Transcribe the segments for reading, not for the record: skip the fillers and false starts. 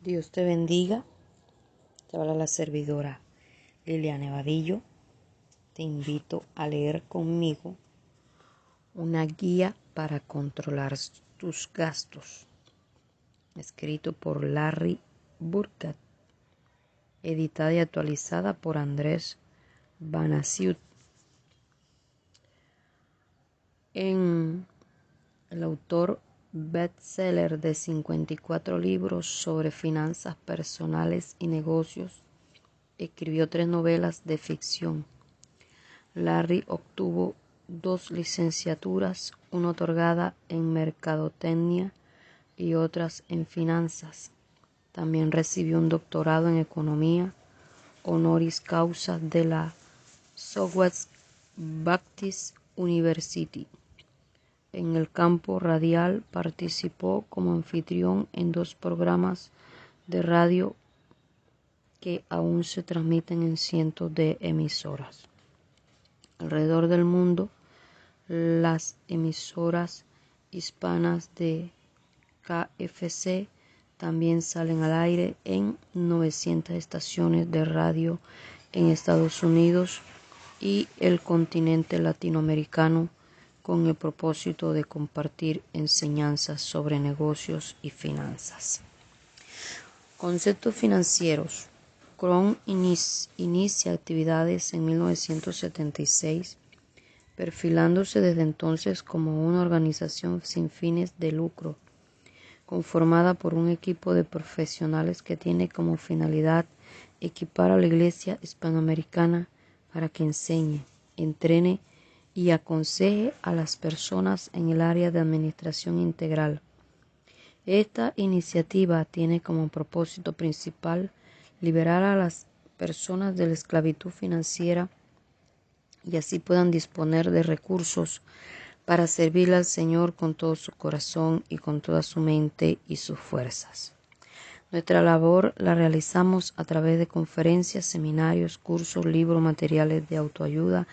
Dios te bendiga. Te habla la servidora Liliana Vadillo. Te invito a leer conmigo una guía para controlar tus gastos, escrito por Larry Burkett, editada y actualizada por Andrés Banasiut. El autor bestseller de 54 libros sobre finanzas personales y negocios, escribió 3 novelas de ficción. Larry obtuvo 2 licenciaturas, una otorgada en mercadotecnia y otras en finanzas. También recibió un doctorado en economía honoris causa de la Southwest Baptist University. En el campo radial participó como anfitrión en 2 programas de radio que aún se transmiten en cientos de emisoras. Alrededor del mundo, las emisoras hispanas de KFC también salen al aire en 900 estaciones de radio en Estados Unidos y el continente latinoamericano, con el propósito de compartir enseñanzas sobre negocios y finanzas. Conceptos financieros. Krohn inicia actividades en 1976, perfilándose desde entonces como una organización sin fines de lucro, conformada por un equipo de profesionales que tiene como finalidad equipar a la Iglesia hispanoamericana para que enseñe, entrene y aconseje a las personas en el área de administración integral. Esta iniciativa tiene como propósito principal liberar a las personas de la esclavitud financiera y así puedan disponer de recursos para servirle al Señor con todo su corazón y con toda su mente y sus fuerzas. Nuestra labor la realizamos a través de conferencias, seminarios, cursos, libros, materiales de autoayuda,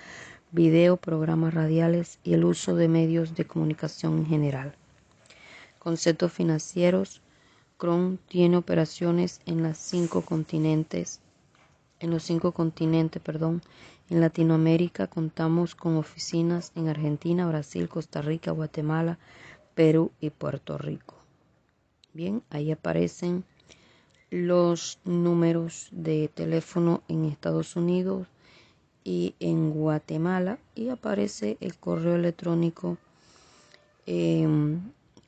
video, programas radiales y el uso de medios de comunicación en general. Conceptos financieros. Krohn tiene operaciones en los 5 continentes. En Latinoamérica contamos con oficinas en Argentina, Brasil, Costa Rica, Guatemala, Perú y Puerto Rico. Bien, ahí aparecen los números de teléfono en Estados Unidos y en Guatemala, y aparece el correo electrónico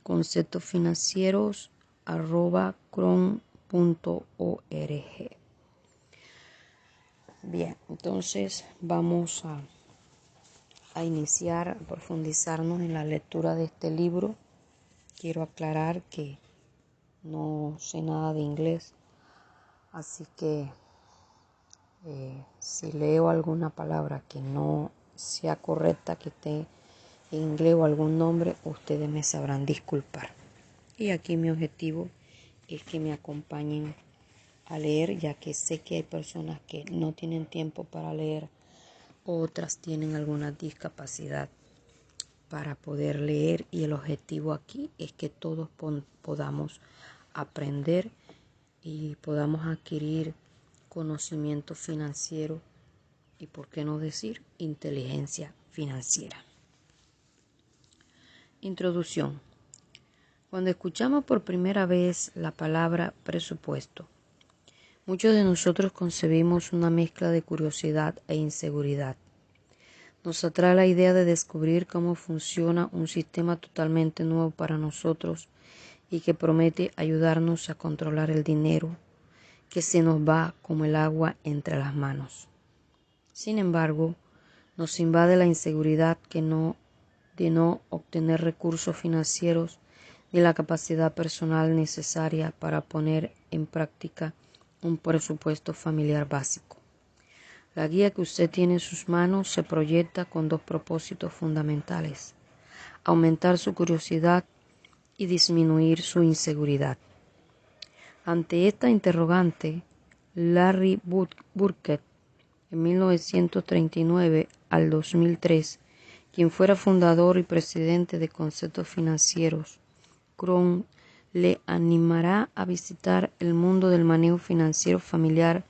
conceptosfinancieros@krohn.org. Bien, entonces vamos a iniciar, a profundizarnos en la lectura de este libro. Quiero aclarar que no sé nada de inglés, así que si leo alguna palabra que no sea correcta, que esté en inglés o algún nombre, ustedes me sabrán disculpar. Y aquí mi objetivo es que me acompañen a leer, ya que sé que hay personas que no tienen tiempo para leer, otras tienen alguna discapacidad para poder leer, y el objetivo aquí es que todos podamos aprender y podamos adquirir conocimiento financiero y, por qué no decir, inteligencia financiera. Introducción. Cuando escuchamos por primera vez la palabra presupuesto, muchos de nosotros concebimos una mezcla de curiosidad e inseguridad. Nos atrae la idea de descubrir cómo funciona un sistema totalmente nuevo para nosotros y que promete ayudarnos a controlar el dinero que se nos va como el agua entre las manos. Sin embargo, nos invade la inseguridad de no obtener recursos financieros ni la capacidad personal necesaria para poner en práctica un presupuesto familiar básico. La guía que usted tiene en sus manos se proyecta con 2 propósitos fundamentales: aumentar su curiosidad y disminuir su inseguridad. Ante esta interrogante, Larry Burkett, en 1939 al 2003, quien fuera fundador y presidente de Conceptos Financieros, Krohn le animará a visitar el mundo del manejo financiero familiar,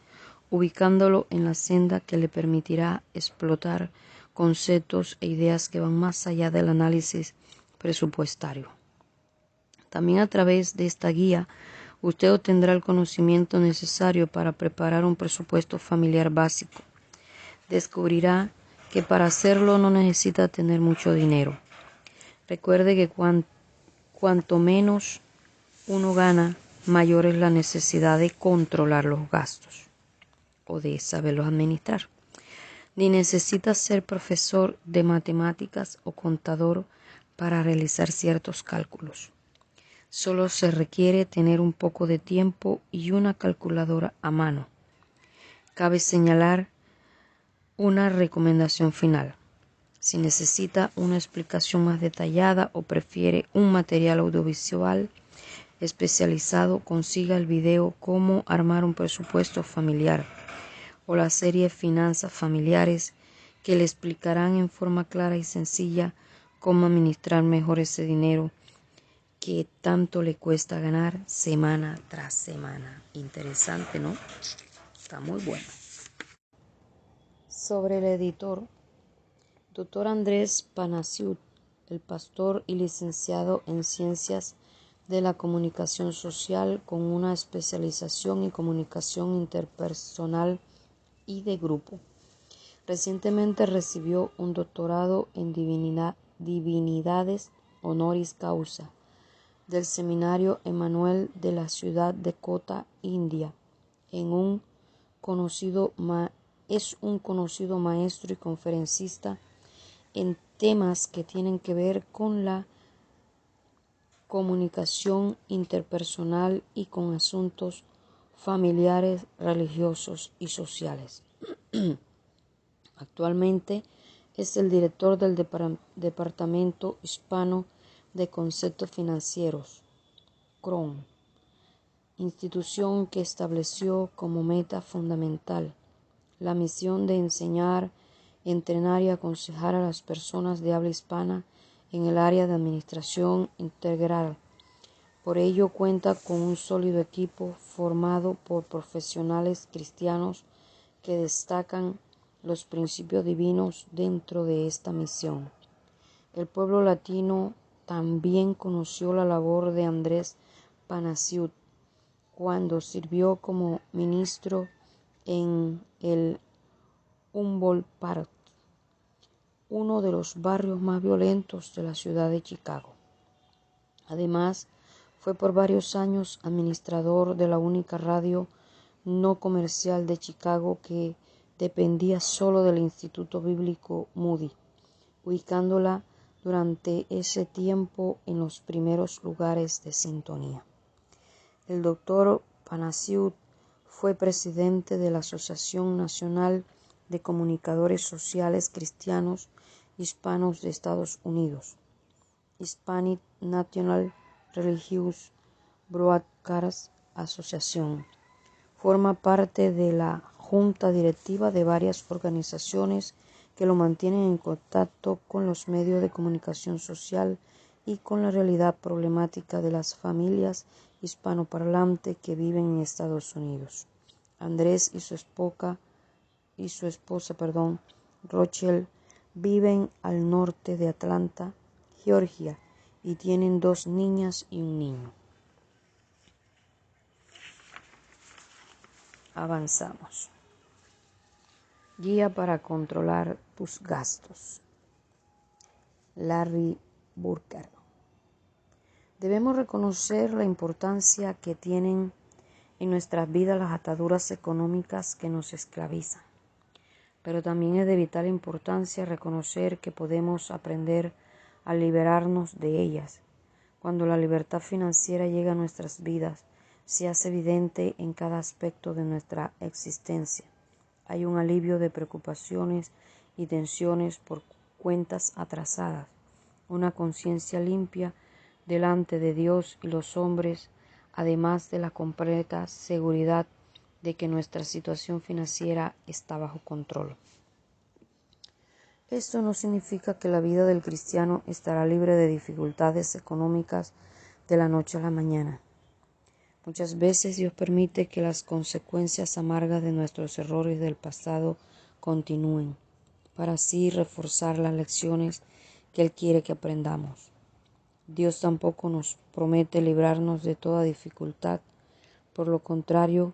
ubicándolo en la senda que le permitirá explotar conceptos e ideas que van más allá del análisis presupuestario. También a través de esta guía, usted obtendrá el conocimiento necesario para preparar un presupuesto familiar básico. Descubrirá que para hacerlo no necesita tener mucho dinero. Recuerde que cuanto menos uno gana, mayor es la necesidad de controlar los gastos o de saberlos administrar. Ni necesita ser profesor de matemáticas o contador para realizar ciertos cálculos. Solo se requiere tener un poco de tiempo y una calculadora a mano. Cabe señalar una recomendación final. Si necesita una explicación más detallada o prefiere un material audiovisual especializado, consiga el video Cómo armar un presupuesto familiar o la serie Finanzas familiares, que le explicarán en forma clara y sencilla cómo administrar mejor ese dinero que tanto le cuesta ganar semana tras semana. Interesante, ¿no? Está muy bueno. Sobre el editor, Dr. Andrés Panassiuk, el pastor y licenciado en Ciencias de la Comunicación Social con una especialización en comunicación interpersonal y de grupo. Recientemente recibió un doctorado en divinidades honoris causa del Seminario Emanuel de la ciudad de Kota, India, es un conocido maestro y conferencista en temas que tienen que ver con la comunicación interpersonal y con asuntos familiares, religiosos y sociales. Actualmente es el director del Departamento Hispano de Conceptos Financieros, CRON, institución que estableció como meta fundamental la misión de enseñar, entrenar y aconsejar a las personas de habla hispana en el área de administración integral. Por ello cuenta con un sólido equipo formado por profesionales cristianos que destacan los principios divinos dentro de esta misión. El pueblo latino también conoció la labor de Andrés Panassiuk cuando sirvió como ministro en el Humboldt Park, uno de los barrios más violentos de la ciudad de Chicago. Además, fue por varios años administrador de la única radio no comercial de Chicago que dependía solo del Instituto Bíblico Moody, ubicándola durante ese tiempo en los primeros lugares de sintonía. El doctor Panassiuk fue presidente de la Asociación Nacional de Comunicadores Sociales Cristianos Hispanos de Estados Unidos, Hispanic National Religious Broadcast Association. Forma parte de la junta directiva de varias organizaciones que lo mantienen en contacto con los medios de comunicación social y con la realidad problemática de las familias hispanoparlantes que viven en Estados Unidos. Andrés y su esposa, Rochelle, viven al norte de Atlanta, Georgia, y tienen 2 niñas y un niño. Avanzamos. Guía para controlar tus gastos. Larry Burker. Debemos reconocer la importancia que tienen en nuestras vidas las ataduras económicas que nos esclavizan, pero también es de vital importancia reconocer que podemos aprender a liberarnos de ellas. Cuando la libertad financiera llega a nuestras vidas, se hace evidente en cada aspecto de nuestra existencia. Hay un alivio de preocupaciones y tensiones por cuentas atrasadas, una conciencia limpia delante de Dios y los hombres, además de la completa seguridad de que nuestra situación financiera está bajo control. Esto no significa que la vida del cristiano estará libre de dificultades económicas de la noche a la mañana. Muchas veces Dios permite que las consecuencias amargas de nuestros errores del pasado continúen, para así reforzar las lecciones que Él quiere que aprendamos. Dios tampoco nos promete librarnos de toda dificultad. Por lo contrario,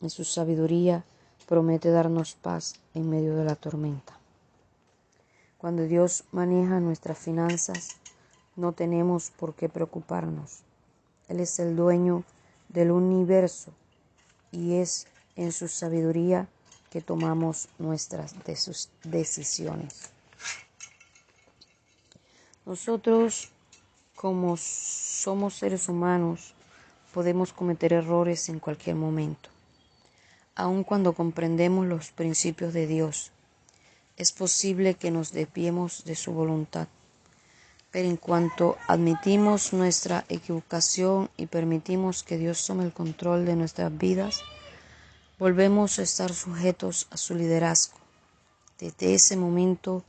en su sabiduría promete darnos paz en medio de la tormenta. Cuando Dios maneja nuestras finanzas, no tenemos por qué preocuparnos. Él es el dueño del universo y es en su sabiduría que tomamos nuestras decisiones. Nosotros, como somos seres humanos, podemos cometer errores en cualquier momento. Aun cuando comprendemos los principios de Dios, es posible que nos desviemos de su voluntad. Pero en cuanto admitimos nuestra equivocación y permitimos que Dios tome el control de nuestras vidas, volvemos a estar sujetos a su liderazgo. Desde ese momento,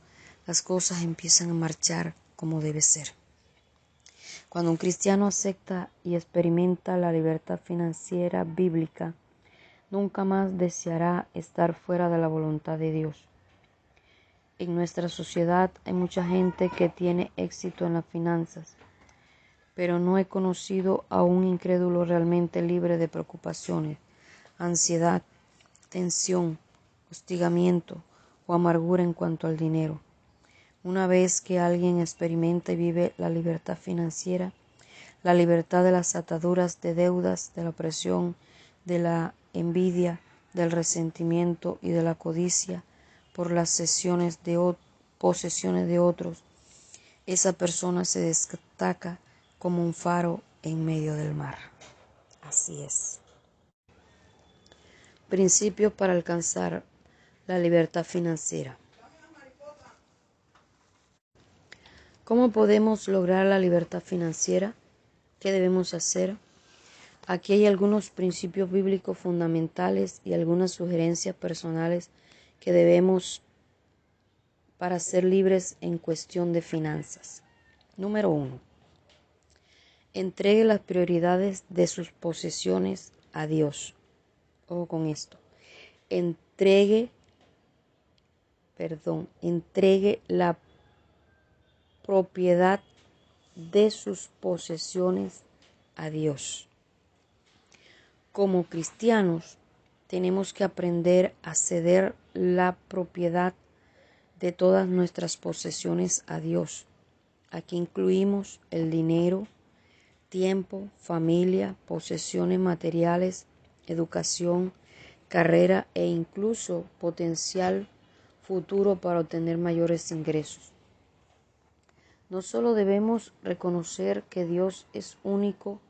las cosas empiezan a marchar como debe ser. Cuando un cristiano acepta y experimenta la libertad financiera bíblica, nunca más deseará estar fuera de la voluntad de Dios. En nuestra sociedad hay mucha gente que tiene éxito en las finanzas, pero no he conocido a un incrédulo realmente libre de preocupaciones, ansiedad, tensión, hostigamiento o amargura en cuanto al dinero. Una vez que alguien experimenta y vive la libertad financiera, la libertad de las ataduras de deudas, de la opresión, de la envidia, del resentimiento y de la codicia por las posesiones de otros, esa persona se destaca como un faro en medio del mar. Así es. Principios para alcanzar la libertad financiera. ¿Cómo podemos lograr la libertad financiera? ¿Qué debemos hacer? Aquí hay algunos principios bíblicos fundamentales y algunas sugerencias personales que debemos para ser libres en cuestión de finanzas. Número 1. Entregue las prioridades de sus posesiones a Dios. Ojo con esto. Entregue la propiedad de sus posesiones a Dios. Como cristianos, tenemos que aprender a ceder la propiedad de todas nuestras posesiones a Dios. Aquí incluimos el dinero, tiempo, familia, posesiones materiales, educación, carrera e incluso potencial futuro para obtener mayores ingresos. No solo debemos reconocer que Dios es único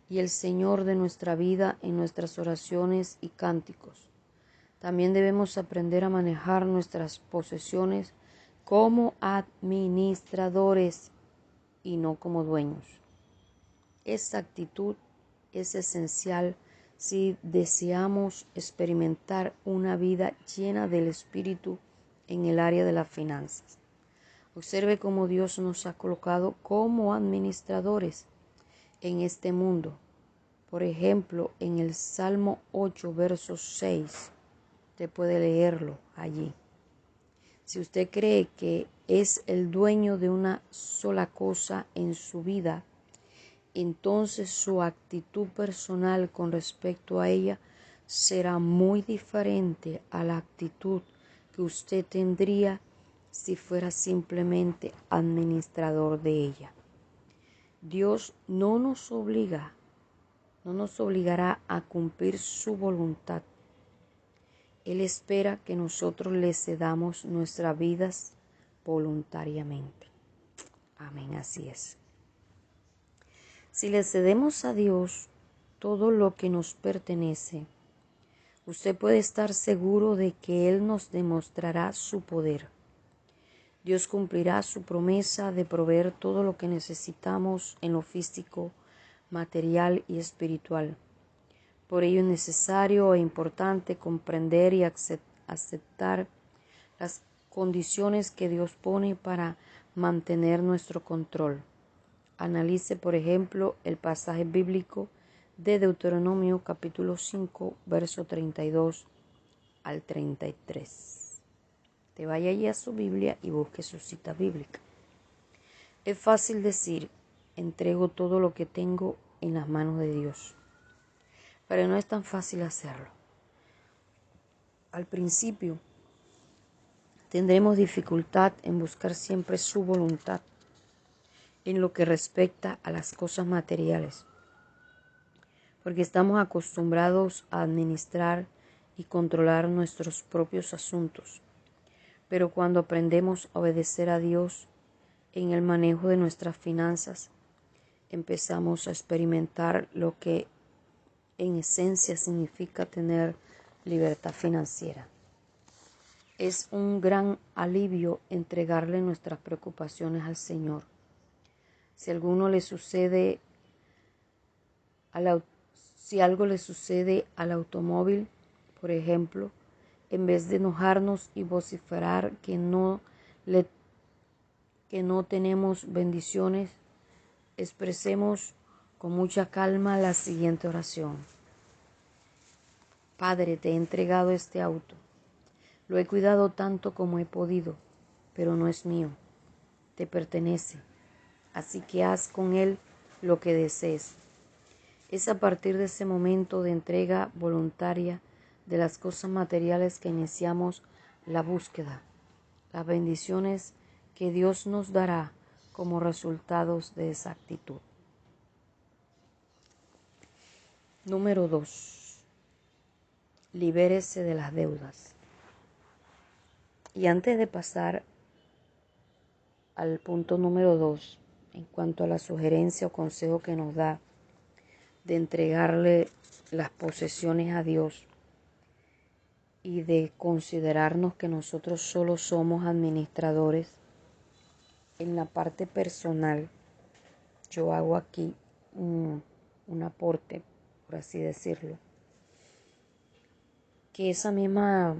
y el Señor de nuestra vida en nuestras oraciones y cánticos, también debemos aprender a manejar nuestras posesiones como administradores y no como dueños. Esta actitud es esencial si deseamos experimentar una vida llena del Espíritu en el área de las finanzas. Observe cómo Dios nos ha colocado como administradores en este mundo. Por ejemplo, en el Salmo 8, verso 6, usted puede leerlo allí. Si usted cree que es el dueño de una sola cosa en su vida, entonces su actitud personal con respecto a ella será muy diferente a la actitud que usted tendría si fuera simplemente administrador de ella. Dios no nos obligará a cumplir su voluntad. Él espera que nosotros le cedamos nuestras vidas voluntariamente. Amén, así es. Si le cedemos a Dios todo lo que nos pertenece, usted puede estar seguro de que Él nos demostrará su poder. Dios cumplirá su promesa de proveer todo lo que necesitamos en lo físico, material y espiritual. Por ello es necesario e importante comprender y aceptar las condiciones que Dios pone para mantener nuestro control. Analice, por ejemplo, el pasaje bíblico de Deuteronomio capítulo 5, verso 32 al 33. Te vaya allí a su Biblia y busque su cita bíblica. Es fácil decir, entrego todo lo que tengo en las manos de Dios, pero no es tan fácil hacerlo. Al principio, tendremos dificultad en buscar siempre su voluntad en lo que respecta a las cosas materiales, porque estamos acostumbrados a administrar y controlar nuestros propios asuntos. Pero cuando aprendemos a obedecer a Dios en el manejo de nuestras finanzas, empezamos a experimentar lo que en esencia significa tener libertad financiera. Es un gran alivio entregarle nuestras preocupaciones al Señor. Si algo le sucede al automóvil, por ejemplo, en vez de enojarnos y vociferar que no tenemos bendiciones, expresemos con mucha calma la siguiente oración. Padre, te he entregado este auto. Lo he cuidado tanto como he podido, pero no es mío. Te pertenece. Así que haz con él lo que desees. Es a partir de ese momento de entrega voluntaria de las cosas materiales que iniciamos la búsqueda, las bendiciones que Dios nos dará como resultados de esa actitud. Número 2. Libérese de las deudas. Y antes de pasar al punto número 2, en cuanto a la sugerencia o consejo que nos da de entregarle las posesiones a Dios y de considerarnos que nosotros solo somos administradores, en la parte personal yo hago aquí un aporte, por así decirlo, que esa misma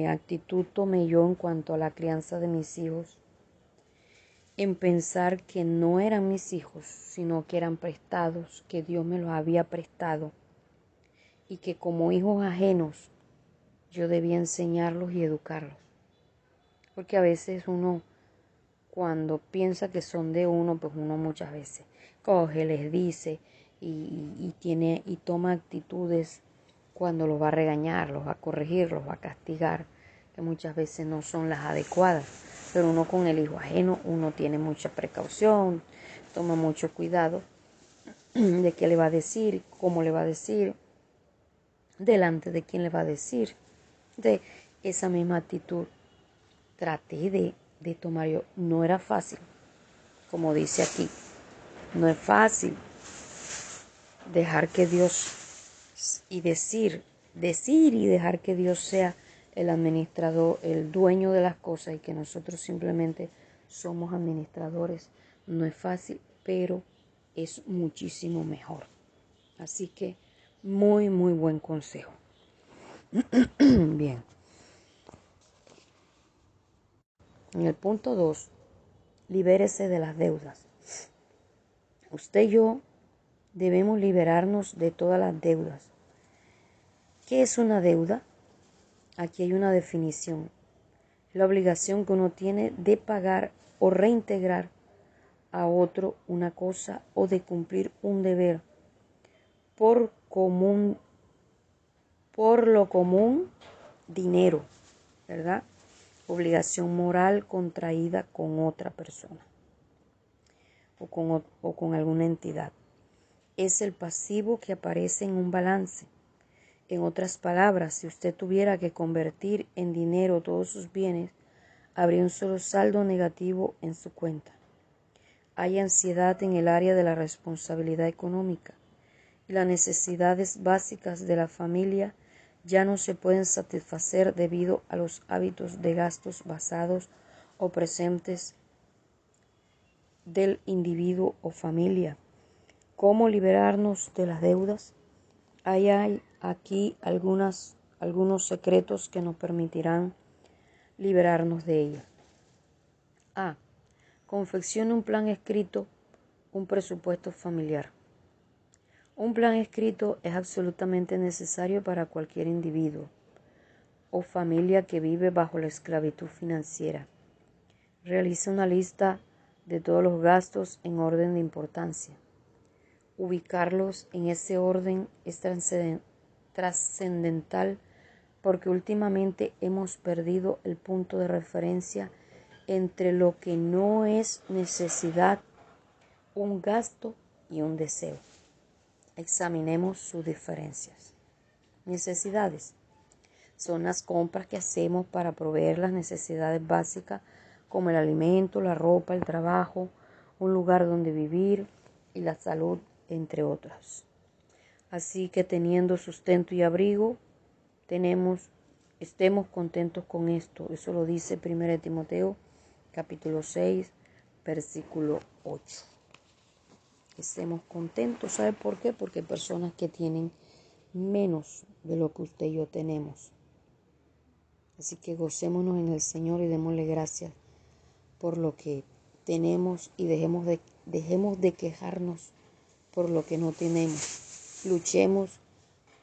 actitud tomé yo en cuanto a la crianza de mis hijos, en pensar que no eran mis hijos, sino que eran prestados, que Dios me los había prestado y que como hijos ajenos yo debía enseñarlos y educarlos. Porque a veces uno, cuando piensa que son de uno, pues uno muchas veces coge, les dice y toma actitudes cuando los va a regañar, los va a corregir, los va a castigar, que muchas veces no son las adecuadas. Pero uno con el hijo ajeno, uno tiene mucha precaución, toma mucho cuidado de qué le va a decir, cómo le va a decir, delante de quién le va a decir. De esa misma actitud traté de tomar yo. No era fácil, como dice aquí, no es fácil dejar que Dios y decir y dejar que Dios sea el administrador, el dueño de las cosas y que nosotros simplemente somos administradores. No es fácil, pero es muchísimo mejor. Así que muy, muy buen consejo. Bien. En el punto 2, libérese de las deudas. Usted y yo debemos liberarnos de todas las deudas. ¿Qué es una deuda? Aquí hay una definición. La obligación que uno tiene de pagar o reintegrar a otro una cosa o de cumplir un deber por lo común, dinero, ¿verdad? Obligación moral contraída con otra persona o con alguna entidad. Es el pasivo que aparece en un balance. En otras palabras, si usted tuviera que convertir en dinero todos sus bienes, habría un solo saldo negativo en su cuenta. Hay ansiedad en el área de la responsabilidad económica y las necesidades básicas de la familia ya no se pueden satisfacer debido a los hábitos de gastos basados o presentes del individuo o familia. ¿Cómo liberarnos de las deudas? Hay aquí algunos secretos que nos permitirán liberarnos de ellas. A. Confeccione un plan escrito, un presupuesto familiar. Un plan escrito es absolutamente necesario para cualquier individuo o familia que vive bajo la esclavitud financiera. Realiza una lista de todos los gastos en orden de importancia. Ubicarlos en ese orden es trascendental porque últimamente hemos perdido el punto de referencia entre lo que no es necesidad, un gasto y un deseo. Examinemos sus diferencias. Necesidades son las compras que hacemos para proveer las necesidades básicas como el alimento, la ropa, el trabajo, un lugar donde vivir y la salud, entre otras. Así que teniendo sustento y abrigo, estemos contentos con esto. Eso lo dice 1 Timoteo capítulo 6, versículo 8. Estemos contentos. ¿Sabe por qué? Porque hay personas que tienen menos de lo que usted y yo tenemos. Así que gocémonos en el Señor y démosle gracias por lo que tenemos y dejemos de quejarnos por lo que no tenemos. Luchemos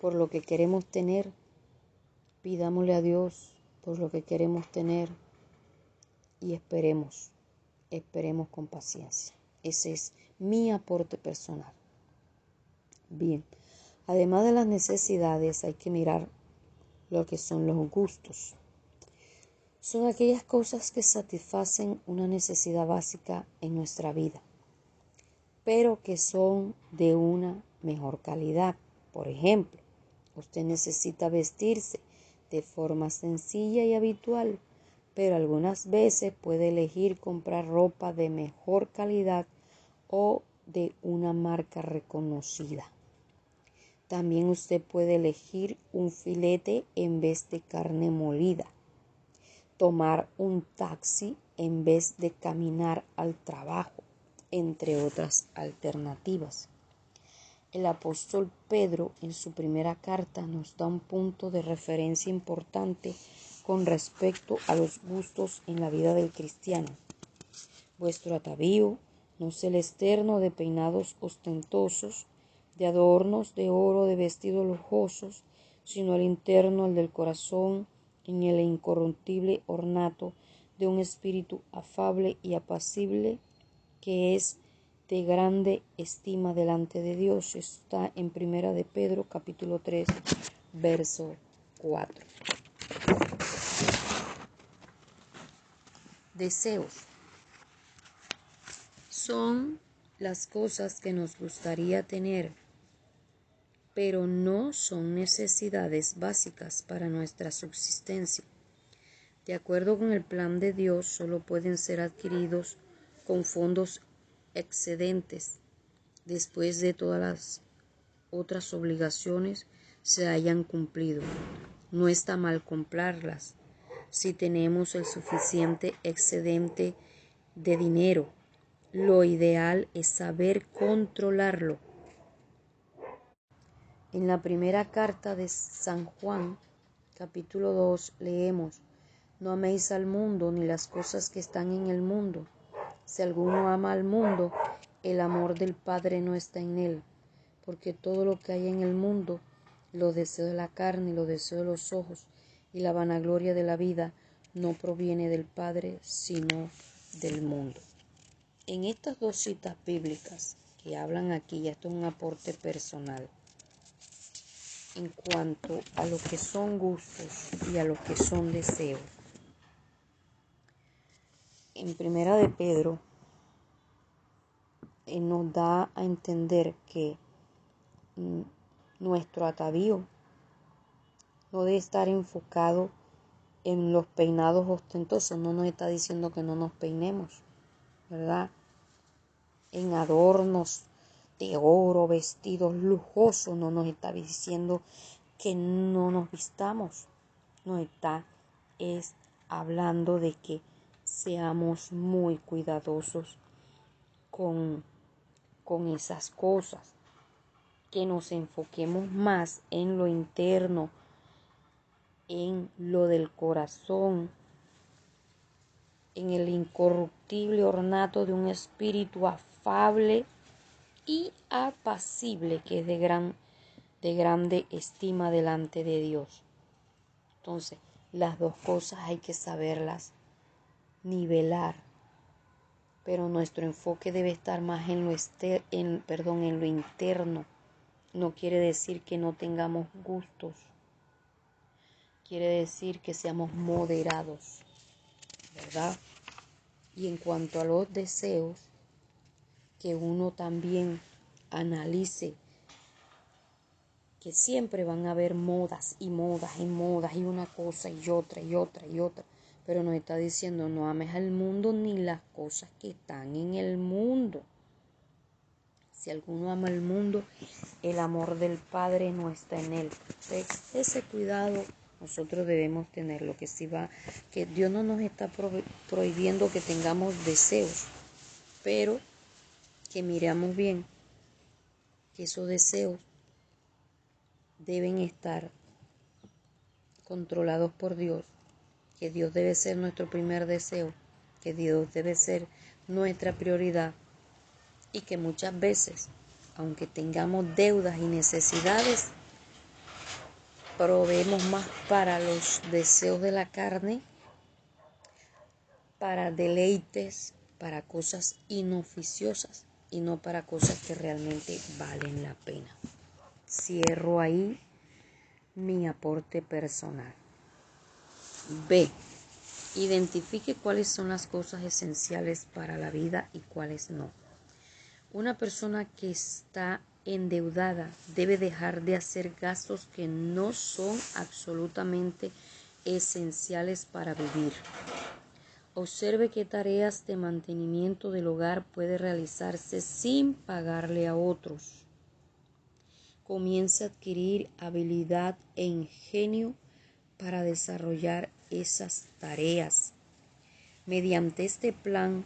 por lo que queremos tener. Pidámosle a Dios por lo que queremos tener y esperemos con paciencia. Ese es mi aporte personal. Bien, además de las necesidades hay que mirar lo que son los gustos. Son aquellas cosas que satisfacen una necesidad básica en nuestra vida, pero que son de una mejor calidad. Por ejemplo, usted necesita vestirse de forma sencilla y habitual, pero algunas veces puede elegir comprar ropa de mejor calidad o de una marca reconocida. También usted puede elegir un filete en vez de carne molida, tomar un taxi en vez de caminar al trabajo, entre otras alternativas. El apóstol Pedro en su primera carta nos da un punto de referencia importante con respecto a los gustos en la vida del cristiano. Vuestro atavío no es el externo de peinados ostentosos, de adornos de oro, de vestidos lujosos, sino el interno, el del corazón, en el incorruptible ornato de un espíritu afable y apacible, que es de grande estima delante de Dios. Está en 1 de Pedro capítulo 3, verso 4. Deseos son las cosas que nos gustaría tener, pero no son necesidades básicas para nuestra subsistencia. De acuerdo con el plan de Dios, solo pueden ser adquiridos con fondos excedentes después de todas las otras obligaciones se hayan cumplido. No está mal comprarlas si tenemos el suficiente excedente de dinero. Lo ideal es saber controlarlo. En la primera carta de San Juan, capítulo 2, leemos: No améis al mundo ni las cosas que están en el mundo. Si alguno ama al mundo, el amor del Padre no está en él, porque todo lo que hay en el mundo, los deseos de la carne y los deseos de los ojos y la vanagloria de la vida, no proviene del Padre, sino del mundo. En estas dos citas bíblicas que hablan aquí, ya esto es un aporte personal, en cuanto a lo que son gustos y a lo que son deseos. En Primera de Pedro nos da a entender que nuestro atavío no debe estar enfocado en los peinados ostentosos. No nos está diciendo que no nos peinemos, ¿verdad? En adornos de oro, vestidos lujosos, no nos está diciendo que no nos vistamos. Nos está hablando de que seamos muy cuidadosos con esas cosas, que nos enfoquemos más en lo interno, en lo del corazón, en el incorruptible ornato de un espíritu afable y apacible, que es de grande estima delante de Dios. Entonces, las dos cosas hay que saberlas nivelar, pero nuestro enfoque debe estar más en lo interno. No quiere decir que no tengamos gustos, quiere decir que seamos moderados, ¿verdad? Y en cuanto a los deseos, que uno también analice que siempre van a haber modas y modas y modas y una cosa y otra y otra y otra. Pero nos está diciendo, no ames al mundo ni las cosas que están en el mundo. Si alguno ama el mundo, el amor del Padre no está en él. Entonces, ese cuidado nosotros debemos tener. Lo que sí va, que Dios no nos está prohibiendo que tengamos deseos, pero que miremos bien que esos deseos deben estar controlados por Dios, que Dios debe ser nuestro primer deseo, que Dios debe ser nuestra prioridad y que muchas veces, aunque tengamos deudas y necesidades, proveemos más para los deseos de la carne, para deleites, para cosas inoficiosas y no para cosas que realmente valen la pena. Cierro ahí mi aporte personal. B. Identifique cuáles son las cosas esenciales para la vida y cuáles no. Una persona que está endeudada debe dejar de hacer gastos que no son absolutamente esenciales para vivir. Observe qué tareas de mantenimiento del hogar puede realizarse sin pagarle a otros. Comience a adquirir habilidad e ingenio para desarrollar esas tareas. Mediante este plan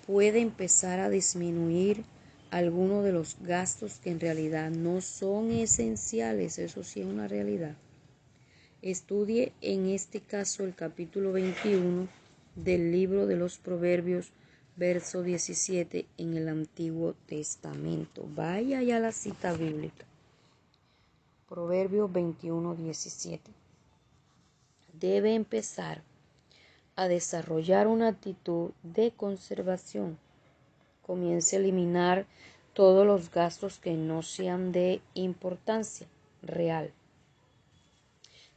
puede empezar a disminuir algunos de los gastos que en realidad no son esenciales. Eso sí es una realidad. Estudie en este caso el capítulo 21 del libro de los Proverbios, verso 17 en el Antiguo Testamento. Vaya ya la cita bíblica. Proverbios 21, 17. Debe empezar a desarrollar una actitud de conservación. Comience a eliminar todos los gastos que no sean de importancia real.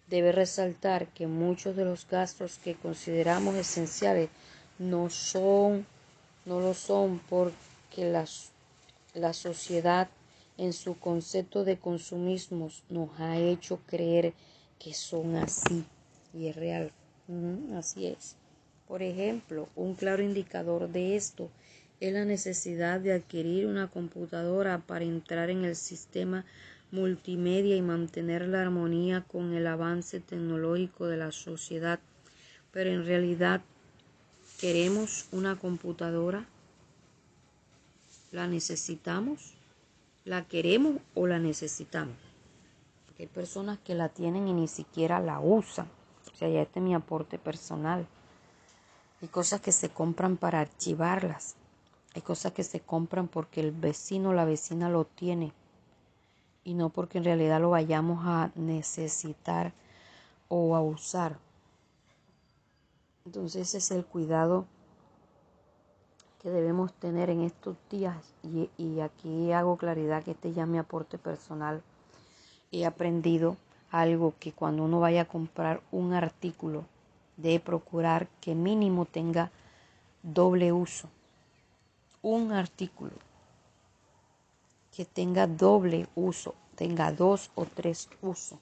Debe resaltar que muchos de los gastos que consideramos esenciales no lo son porque la sociedad en su concepto de consumismo nos ha hecho creer que son así y es real. Así es. Por ejemplo, un claro indicador de esto es la necesidad de adquirir una computadora para entrar en el sistema multimedia y mantener la armonía con el avance tecnológico de la sociedad. Pero en realidad, ¿queremos una computadora? ¿La necesitamos? ¿La queremos o la necesitamos? Porque hay personas que la tienen y ni siquiera la usan. O sea, ya este es mi aporte personal. Hay cosas que se compran para archivarlas. Hay cosas que se compran porque el vecino o la vecina lo tiene y no porque en realidad lo vayamos a necesitar o a usar. Entonces ese es el cuidado que debemos tener en estos días y aquí hago claridad que este ya es mi aporte personal. He aprendido algo que cuando uno vaya a comprar un artículo debe procurar que mínimo tenga doble uso. Un artículo que tenga doble uso, tenga 2 o 3 usos,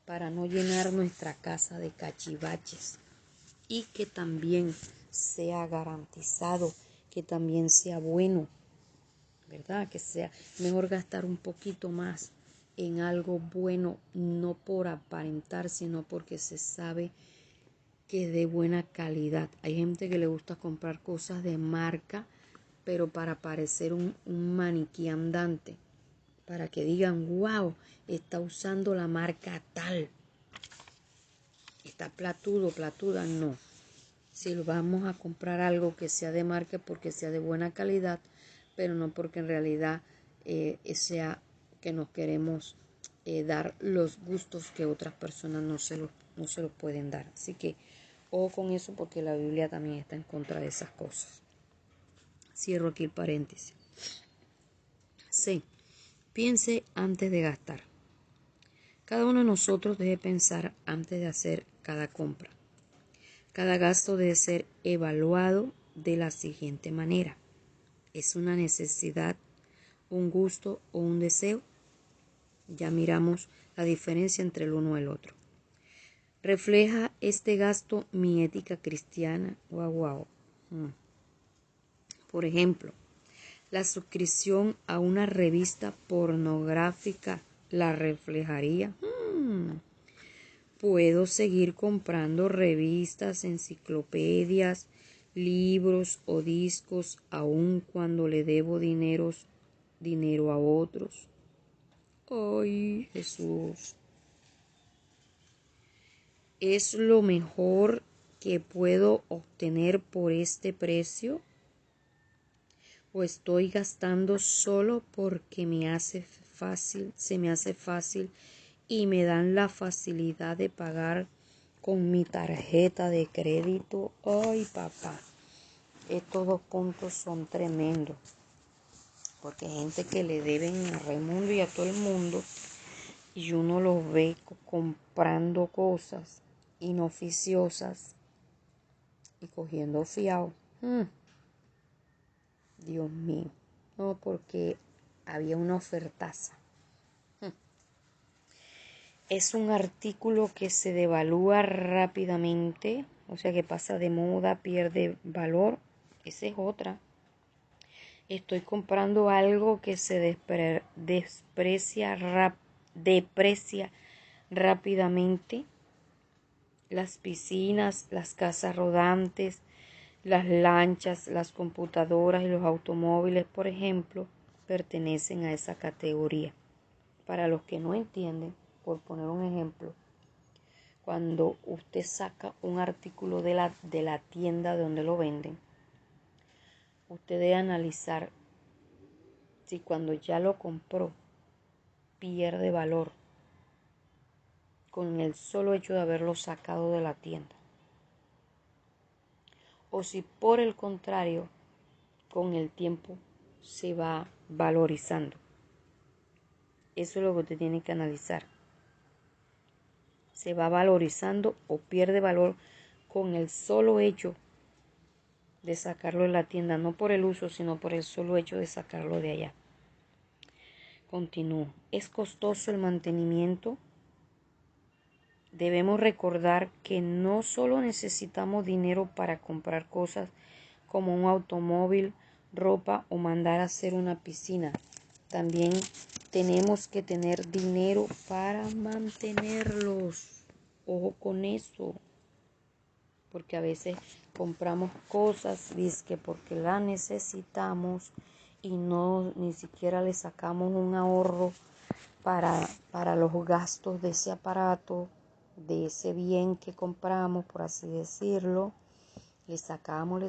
para no llenar nuestra casa de cachivaches y que también sea garantizado, que también sea bueno, ¿verdad? Que sea mejor gastar un poquito más en algo bueno, no por aparentar, sino porque se sabe que es de buena calidad. Hay gente que le gusta comprar cosas de marca, pero para parecer un maniquí andante, para que digan, wow, está usando la marca tal, está platuda, no. Si vamos a comprar algo que sea de marca porque sea de buena calidad, pero no porque en realidad sea que nos queremos dar los gustos que otras personas no se los pueden dar. Así que ojo con eso, porque la Biblia también está en contra de esas cosas. Cierro aquí el paréntesis. C. Piense antes de gastar. Cada uno de nosotros debe pensar antes de hacer cada compra. Cada gasto debe ser evaluado de la siguiente manera. ¿Es una necesidad, un gusto o un deseo? Ya miramos la diferencia entre el uno y el otro. ¿Refleja este gasto mi ética cristiana? Wow. Por ejemplo, la suscripción a una revista pornográfica la reflejaría. Puedo seguir comprando revistas, enciclopedias, libros o discos aun cuando le debo dinero a otros. Ay, Jesús. ¿Es lo mejor que puedo obtener por este precio? ¿O estoy gastando solo porque se me hace fácil y me dan la facilidad de pagar con mi tarjeta de crédito? Ay, papá, estos 2 puntos son tremendos, porque hay gente que le deben a Raimundo y a todo el mundo, y uno los ve comprando cosas inoficiosas y cogiendo fiado. Dios mío, no, porque había una ofertaza. Es un artículo que se devalúa rápidamente, o sea que pasa de moda, pierde valor. Esa es otra. Estoy comprando algo que se deprecia rápidamente. Las piscinas, las casas rodantes, las lanchas, las computadoras y los automóviles, por ejemplo, pertenecen a esa categoría. Para los que no entienden, por poner un ejemplo, cuando usted saca un artículo de la tienda donde lo venden, usted debe analizar si cuando ya lo compró pierde valor con el solo hecho de haberlo sacado de la tienda, o si por el contrario con el tiempo se va valorizando. Eso es lo que usted tiene que analizar. Se va valorizando o pierde valor con el solo hecho de sacarlo de la tienda, no por el uso, sino por el solo hecho de sacarlo de allá. Continúo. ¿Es costoso el mantenimiento? Debemos recordar que no solo necesitamos dinero para comprar cosas como un automóvil, ropa o mandar a hacer una piscina. También tenemos que tener dinero para mantenerlos. Ojo con eso. Porque a veces compramos cosas dizque porque las necesitamos y ni siquiera le sacamos un ahorro para los gastos de ese aparato, de ese bien que compramos, por así decirlo. Le sacamos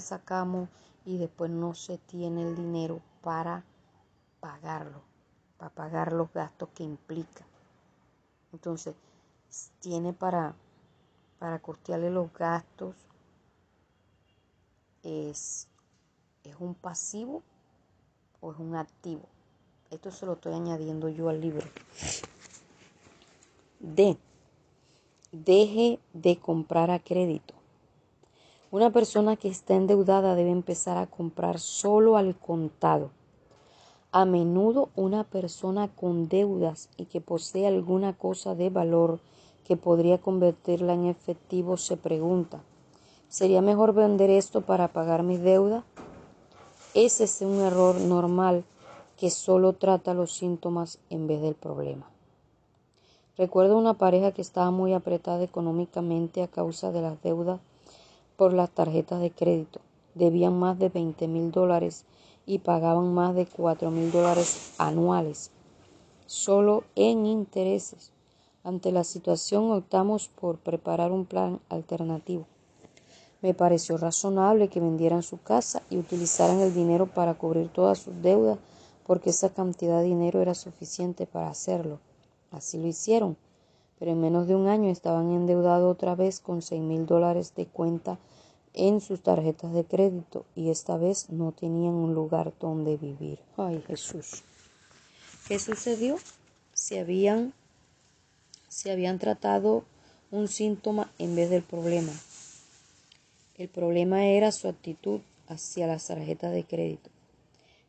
y después no se tiene el dinero para pagarlo, para pagar los gastos que implica. Entonces, tiene para costearle los gastos. ¿Es un pasivo o es un activo? Esto se lo estoy añadiendo yo al libro. D. Deje de comprar a crédito. Una persona que está endeudada debe empezar a comprar solo al contado. A menudo una persona con deudas y que posee alguna cosa de valor que podría convertirla en efectivo se pregunta: ¿sería mejor vender esto para pagar mis deudas? Ese es un error normal que solo trata los síntomas en vez del problema. Recuerdo una pareja que estaba muy apretada económicamente a causa de las deudas por las tarjetas de crédito. Debían más de $20,000 y pagaban más de $4,000 anuales, solo en intereses. Ante la situación optamos por preparar un plan alternativo. Me pareció razonable que vendieran su casa y utilizaran el dinero para cubrir todas sus deudas porque esa cantidad de dinero era suficiente para hacerlo. Así lo hicieron, pero en menos de un año estaban endeudados otra vez con $6,000 de cuenta en sus tarjetas de crédito y esta vez no tenían un lugar donde vivir. Ay, Jesús. ¿Qué sucedió? Se habían tratado un síntoma en vez del problema. El problema era su actitud hacia las tarjetas de crédito.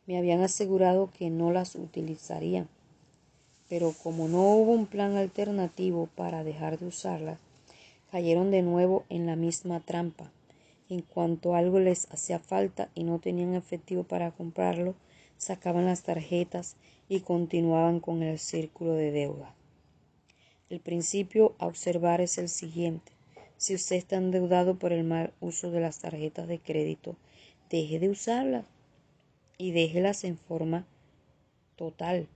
Me habían asegurado que no las utilizarían, pero como no hubo un plan alternativo para dejar de usarlas, cayeron de nuevo en la misma trampa. En cuanto algo les hacía falta y no tenían efectivo para comprarlo, sacaban las tarjetas y continuaban con el círculo de deuda. El principio a observar es el siguiente. Si usted está endeudado por el mal uso de las tarjetas de crédito, deje de usarlas y déjelas en forma total.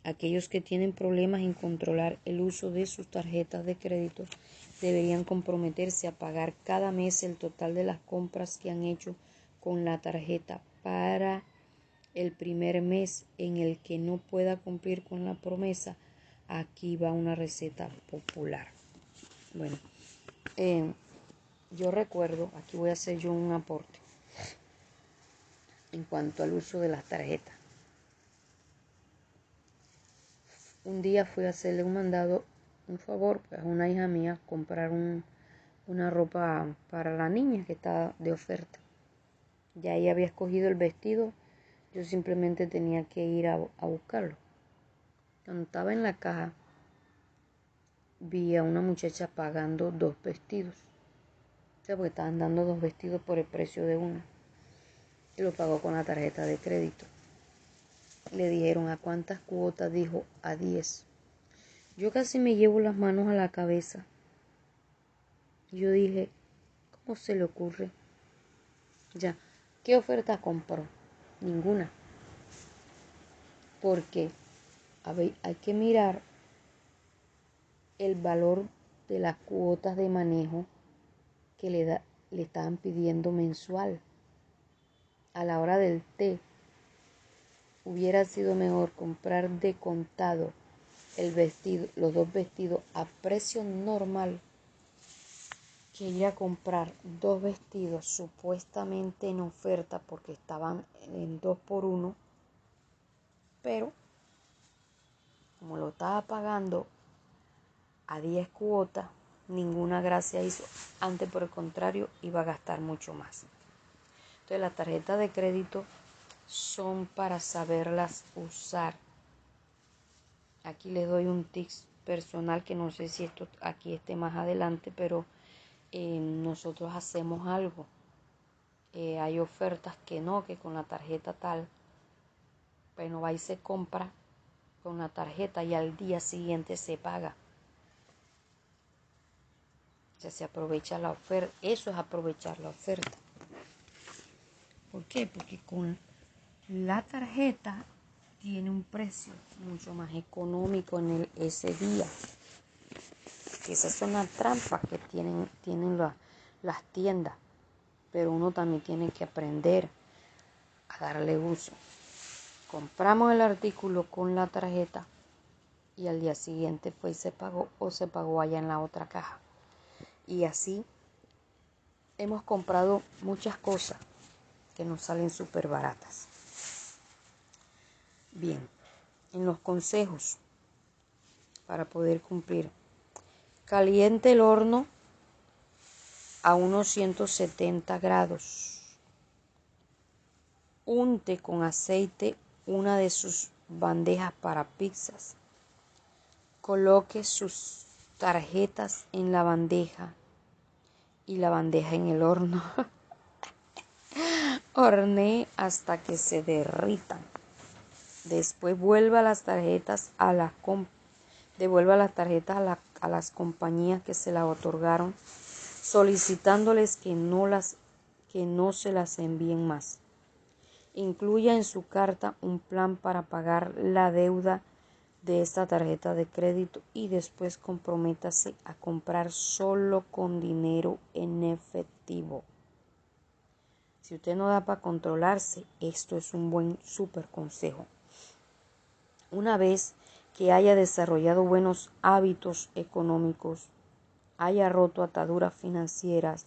Aquellos que tienen problemas en controlar el uso de sus tarjetas de crédito deberían comprometerse a pagar cada mes el total de las compras que han hecho con la tarjeta. Para el primer mes en el que no pueda cumplir con la promesa, aquí va una receta popular. Bueno, yo recuerdo, aquí voy a hacer yo un aporte en cuanto al uso de las tarjetas. Un día fui a hacerle un favor a una hija mía, comprar una ropa para la niña que estaba de oferta. Ya ella había escogido el vestido, yo simplemente tenía que ir a buscarlo. Cuando estaba en la caja, vi a una muchacha pagando 2 vestidos. O sea, porque estaban dando 2 vestidos por el precio de uno. Y lo pagó con la tarjeta de crédito. Le dijeron, ¿a cuántas cuotas? Dijo, a 10. Yo casi me llevo las manos a la cabeza. Yo dije, ¿cómo se le ocurre? Ya, ¿qué oferta compró? Ninguna. Porque hay que mirar el valor de las cuotas de manejo que le estaban pidiendo mensual. A la hora del té, hubiera sido mejor comprar de contado los 2 vestidos a precio normal que ir a comprar 2 vestidos supuestamente en oferta porque estaban en 2 por 1, pero como lo estaba pagando a 10 cuotas, ninguna gracia hizo. Antes, por el contrario, iba a gastar mucho más. Entonces, las tarjetas de crédito son para saberlas usar. Aquí les doy un tip personal que no sé si esto aquí esté más adelante, pero nosotros hacemos algo. Hay ofertas que con la tarjeta tal, pero va y se compra con la tarjeta y al día siguiente se paga. O sea, se aprovecha la oferta. Eso es aprovechar la oferta. ¿Por qué? Porque con la tarjeta tiene un precio mucho más económico en ese día. Esas son las trampas que tienen las tiendas. Pero uno también tiene que aprender a darle uso. Compramos el artículo con la tarjeta y al día siguiente fue y se pagó o se pagó allá en la otra caja. Y así hemos comprado muchas cosas que nos salen súper baratas. Bien, en los consejos para poder cumplir. Caliente el horno a unos 170 grados. Unte con aceite una de sus bandejas para pizzas. Coloque sus tarjetas en la bandeja y la bandeja en el horno. Hornee hasta que se derritan. Después devuelva las tarjetas a las compañías que se las otorgaron, solicitándoles que no se las envíen más. Incluya en su carta un plan para pagar la deuda de esta tarjeta de crédito y después comprométase a comprar solo con dinero en efectivo. Si usted no da para controlarse, esto es un buen súper consejo. Una vez que haya desarrollado buenos hábitos económicos, haya roto ataduras financieras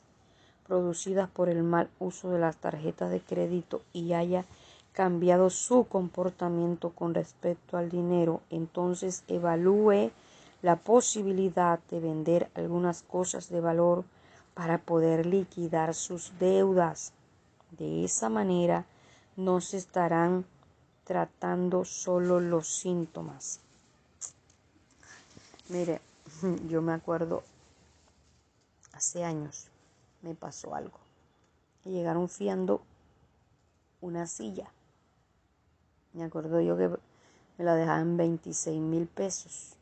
producidas por el mal uso de las tarjetas de crédito y haya cambiado su comportamiento con respecto al dinero, entonces evalúe la posibilidad de vender algunas cosas de valor para poder liquidar sus deudas. De esa manera no se estarán tratando solo los síntomas. Mire, yo me acuerdo, hace años me pasó algo. Llegaron fiando una silla. Me acuerdo yo que me la dejaban en 26,000 pesos.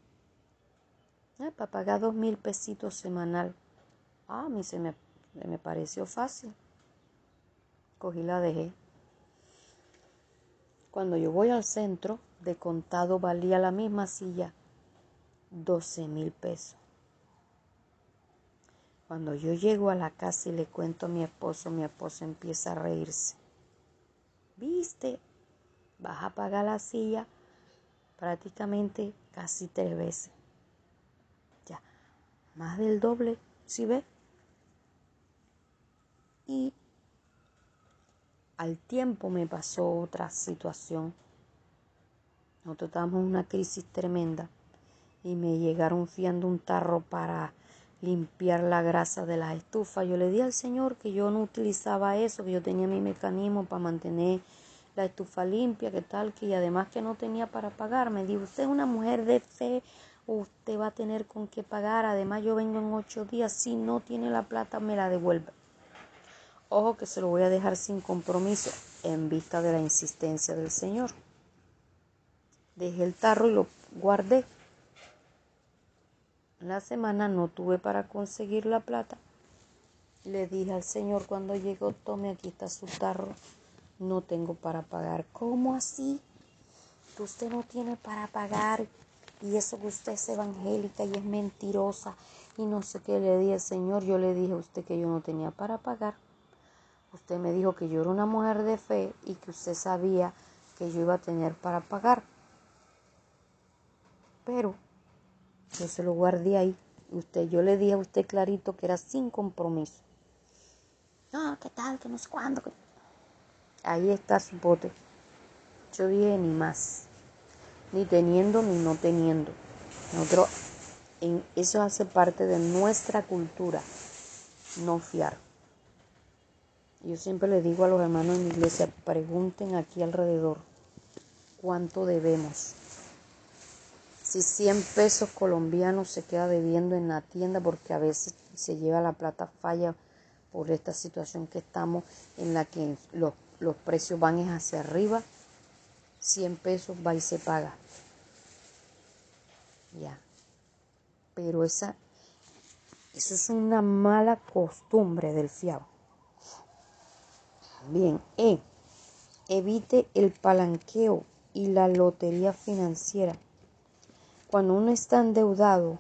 Para pagar 2,000 pesitos semanal. A mí se me pareció fácil. Cogí la dejé. Cuando yo voy al centro, de contado valía la misma silla 12,000 pesos. Cuando yo llego a la casa y le cuento a mi esposo empieza a reírse. ¿Viste? Vas a pagar la silla prácticamente casi 3 veces. Ya, más del doble, ¿sí ves? Y al tiempo me pasó otra situación. Nosotros estábamos en una crisis tremenda y me llegaron fiando un tarro para limpiar la grasa de las estufas. Yo le di al Señor que yo no utilizaba eso, que yo tenía mi mecanismo para mantener la estufa limpia, que tal, que y además que no tenía para pagar. Me dijo, usted es una mujer de fe, usted va a tener con qué pagar, además yo vengo en 8 días, si no tiene la plata me la devuelve. Ojo que se lo voy a dejar sin compromiso en vista de la insistencia del Señor. Dejé el tarro y lo guardé. En la semana no tuve para conseguir la plata. Le dije al Señor cuando llegó, tome, aquí está su tarro, no tengo para pagar. ¿Cómo así? Que usted no tiene para pagar y eso que usted es evangélica y es mentirosa y no sé qué. Le dije, Señor, yo le dije a usted que yo no tenía para pagar. Usted me dijo que yo era una mujer de fe y que usted sabía que yo iba a tener para pagar. Pero yo se lo guardé ahí. Yo le dije a usted clarito que era sin compromiso. No, ¿qué tal? Que no sé cuándo. Ahí está su bote. Yo dije ni más. Ni teniendo ni no teniendo. Nosotros, eso hace parte de nuestra cultura. No fiar. Yo siempre le digo a los hermanos en la iglesia, pregunten aquí alrededor cuánto debemos. Si 100 pesos colombianos se queda debiendo en la tienda porque a veces se lleva la plata falla por esta situación que estamos en la que los precios van hacia arriba, 100 pesos va y se paga. Ya. Pero eso es una mala costumbre del fiado. Bien, evite el palanqueo y la lotería financiera. Cuando uno está endeudado,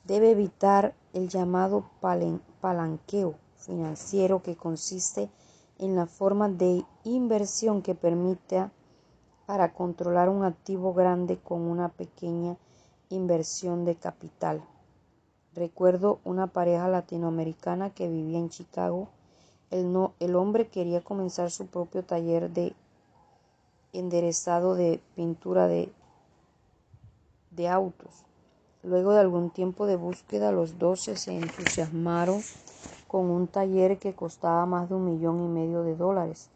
debe evitar el llamado palanqueo financiero, que consiste en la forma de inversión que permita para controlar un activo grande con una pequeña inversión de capital. Recuerdo una pareja latinoamericana que vivía en Chicago. El hombre quería comenzar su propio taller de enderezado de pintura de autos. Luego de algún tiempo de búsqueda, los dos se entusiasmaron con un taller que costaba más de $1,500,000.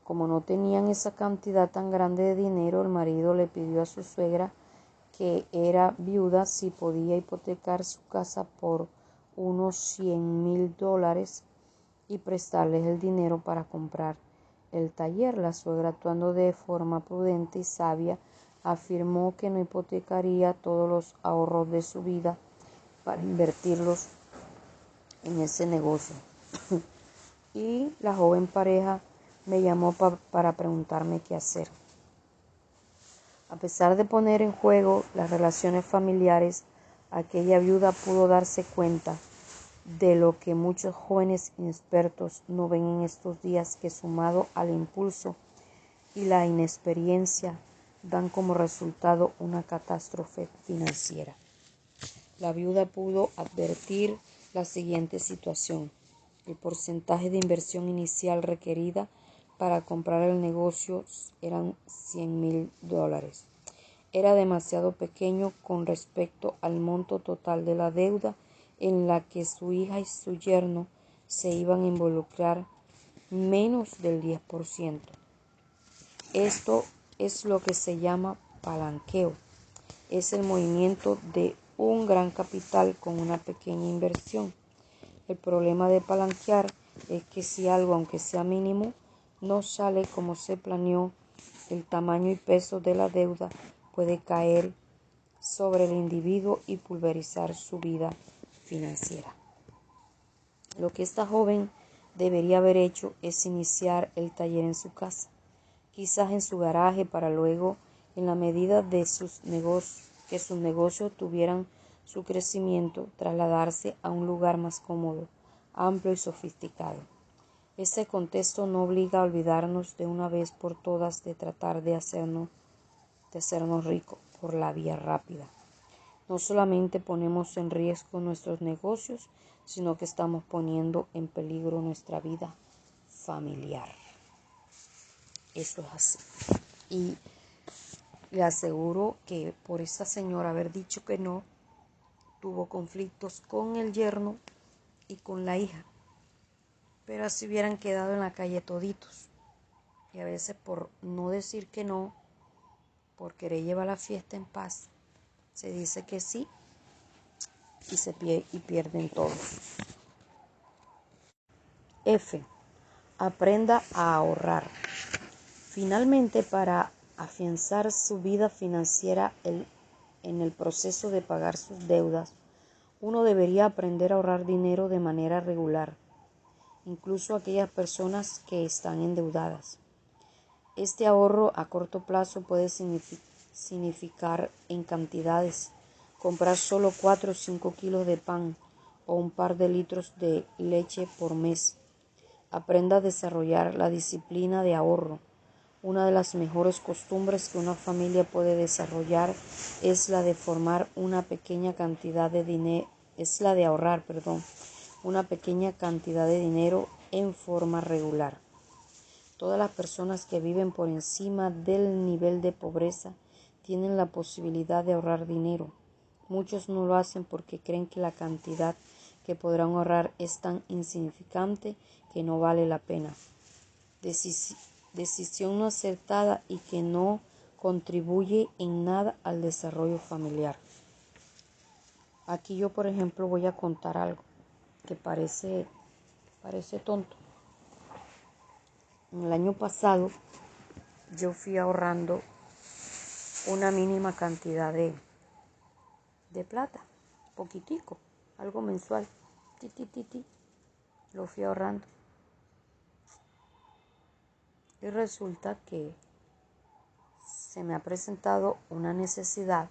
Como no tenían esa cantidad tan grande de dinero, el marido le pidió a su suegra, que era viuda, si podía hipotecar su casa por unos $100,000 y prestarles el dinero para comprar el taller. La suegra, actuando de forma prudente y sabia, afirmó que no hipotecaría todos los ahorros de su vida para invertirlos en ese negocio. Y la joven pareja me llamó para preguntarme qué hacer. A pesar de poner en juego las relaciones familiares, aquella viuda pudo darse cuenta de lo que muchos jóvenes inexpertos no ven en estos días, que sumado al impulso y la inexperiencia, dan como resultado una catástrofe financiera. La viuda pudo advertir la siguiente situación. El porcentaje de inversión inicial requerida para comprar el negocio eran $100,000. Era demasiado pequeño con respecto al monto total de la deuda en la que su hija y su yerno se iban a involucrar, menos del 10%. Esto es lo que se llama palanqueo. Es el movimiento de un gran capital con una pequeña inversión. El problema de palanquear es que si algo, aunque sea mínimo, no sale como se planeó, el tamaño y peso de la deuda puede caer sobre el individuo y pulverizar su vida financiera. Lo que esta joven debería haber hecho es iniciar el taller en su casa, quizás en su garaje, para luego, en la medida de que sus negocios tuvieran su crecimiento, trasladarse a un lugar más cómodo, amplio y sofisticado. Este contexto no obliga a olvidarnos de una vez por todas de tratar de hacernos ricos por la vía rápida. No solamente ponemos en riesgo nuestros negocios, sino que estamos poniendo en peligro nuestra vida familiar. Eso es así. Y le aseguro que por esa señora haber dicho que no, tuvo conflictos con el yerno y con la hija. Pero así hubieran quedado en la calle toditos. Y a veces por no decir que no, por querer llevar la fiesta en paz, se dice que sí y pierden todos. F. Aprenda a ahorrar. Finalmente, para afianzar su vida financiera en el proceso de pagar sus deudas, uno debería aprender a ahorrar dinero de manera regular, incluso aquellas personas que están endeudadas. Este ahorro a corto plazo puede significar en cantidades comprar solo 4 o 5 kilos de pan o un par de litros de leche por mes. Aprenda a desarrollar la disciplina de ahorro. Una de las mejores costumbres que una familia puede desarrollar es la de ahorrar una pequeña cantidad de dinero en forma regular. Todas las personas que viven por encima del nivel de pobreza tienen la posibilidad de ahorrar dinero. Muchos no lo hacen porque creen que la cantidad que podrán ahorrar es tan insignificante que no vale la pena. Decisión no acertada y que no contribuye en nada al desarrollo familiar. Aquí yo, por ejemplo, voy a contar algo que parece tonto. El año pasado yo fui ahorrando una mínima cantidad de plata, poquitico, algo mensual, lo fui ahorrando. Y resulta que se me ha presentado una necesidad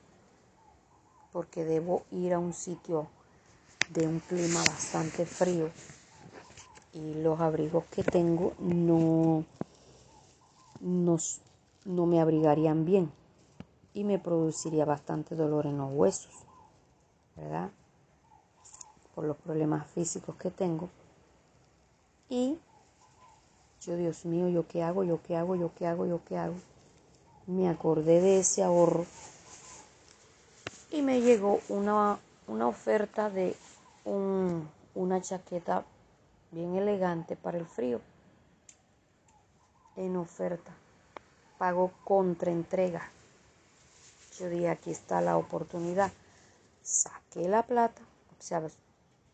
porque debo ir a un sitio de un clima bastante frío y los abrigos que tengo no me abrigarían bien y me produciría bastante dolor en los huesos, ¿verdad? Por los problemas físicos que tengo. Y yo, Dios mío, ¿yo qué hago? Me acordé de ese ahorro y me llegó una oferta de una chaqueta bien elegante para el frío, en oferta, pago contra entrega. Yo dije, aquí está la oportunidad. Saqué la plata, o sea,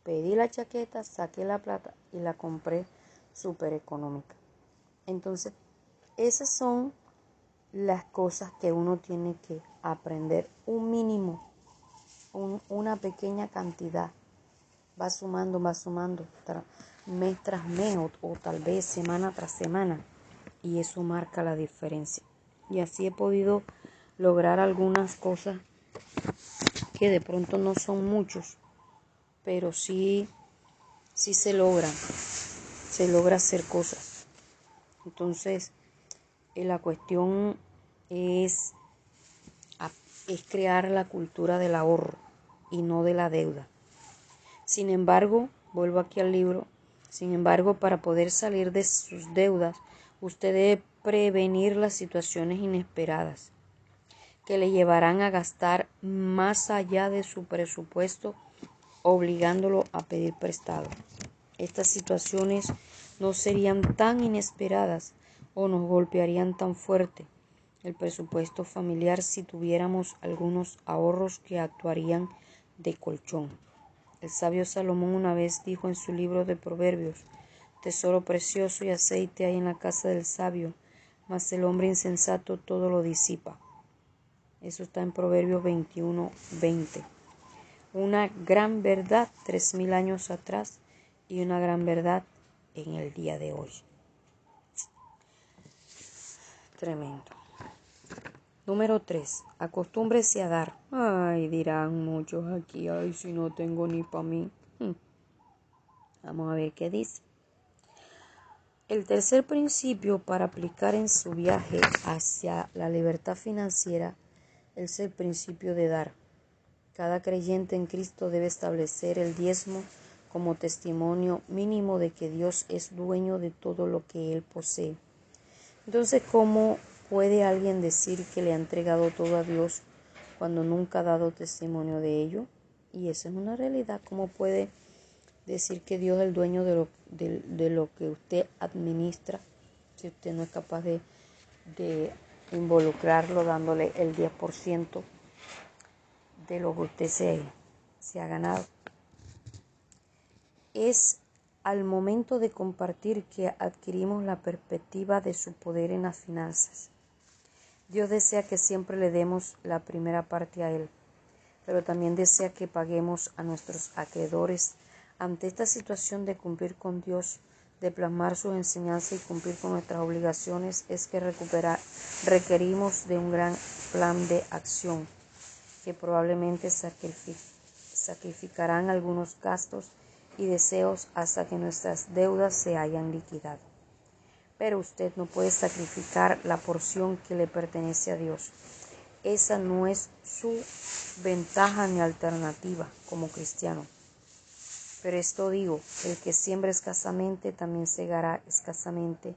pedí la chaqueta, saqué la plata y la compré súper económica. Entonces, esas son las cosas que uno tiene que aprender. Un mínimo, una pequeña cantidad. Va sumando, mes tras mes o tal vez semana tras semana. Y eso marca la diferencia. Y así he podido lograr algunas cosas que de pronto no son muchos, pero sí se logra hacer cosas. Entonces, la cuestión es es crear la cultura del ahorro y no de la deuda. Sin embargo, vuelvo aquí al libro, para poder salir de sus deudas, usted debe prevenir las situaciones inesperadas que le llevarán a gastar más allá de su presupuesto, obligándolo a pedir prestado. Estas situaciones no serían tan inesperadas o nos golpearían tan fuerte el presupuesto familiar si tuviéramos algunos ahorros que actuarían de colchón. El sabio Salomón una vez dijo en su libro de Proverbios: tesoro precioso y aceite hay en la casa del sabio, mas el hombre insensato todo lo disipa. Eso está en Proverbios 21:20. Una gran verdad 3000 años atrás y una gran verdad en el día de hoy. Tremendo. Número 3. Acostúmbrese a dar. Ay, dirán muchos aquí, ay, si no tengo ni para mí. Vamos a ver qué dice. El tercer principio para aplicar en su viaje hacia la libertad financiera es el principio de dar. Cada creyente en Cristo debe establecer el diezmo como testimonio mínimo de que Dios es dueño de todo lo que él posee. Entonces, ¿cómo puede alguien decir que le ha entregado todo a Dios cuando nunca ha dado testimonio de ello? Y esa es una realidad. ¿Cómo puede decir que Dios es el dueño de lo que usted administra si usted no es capaz de involucrarlo dándole el 10% de lo que usted se ha ganado? Es al momento de compartir que adquirimos la perspectiva de su poder en las finanzas. Dios desea que siempre le demos la primera parte a Él, pero también desea que paguemos a nuestros acreedores. Ante esta situación de cumplir con Dios, de plasmar sus enseñanzas y cumplir con nuestras obligaciones, es que requerimos de un gran plan de acción que probablemente sacrificarán algunos gastos y deseos hasta que nuestras deudas se hayan liquidado. Pero usted no puede sacrificar la porción que le pertenece a Dios. Esa no es su ventaja ni alternativa como cristiano. Pero esto digo, el que siembra escasamente también segará escasamente,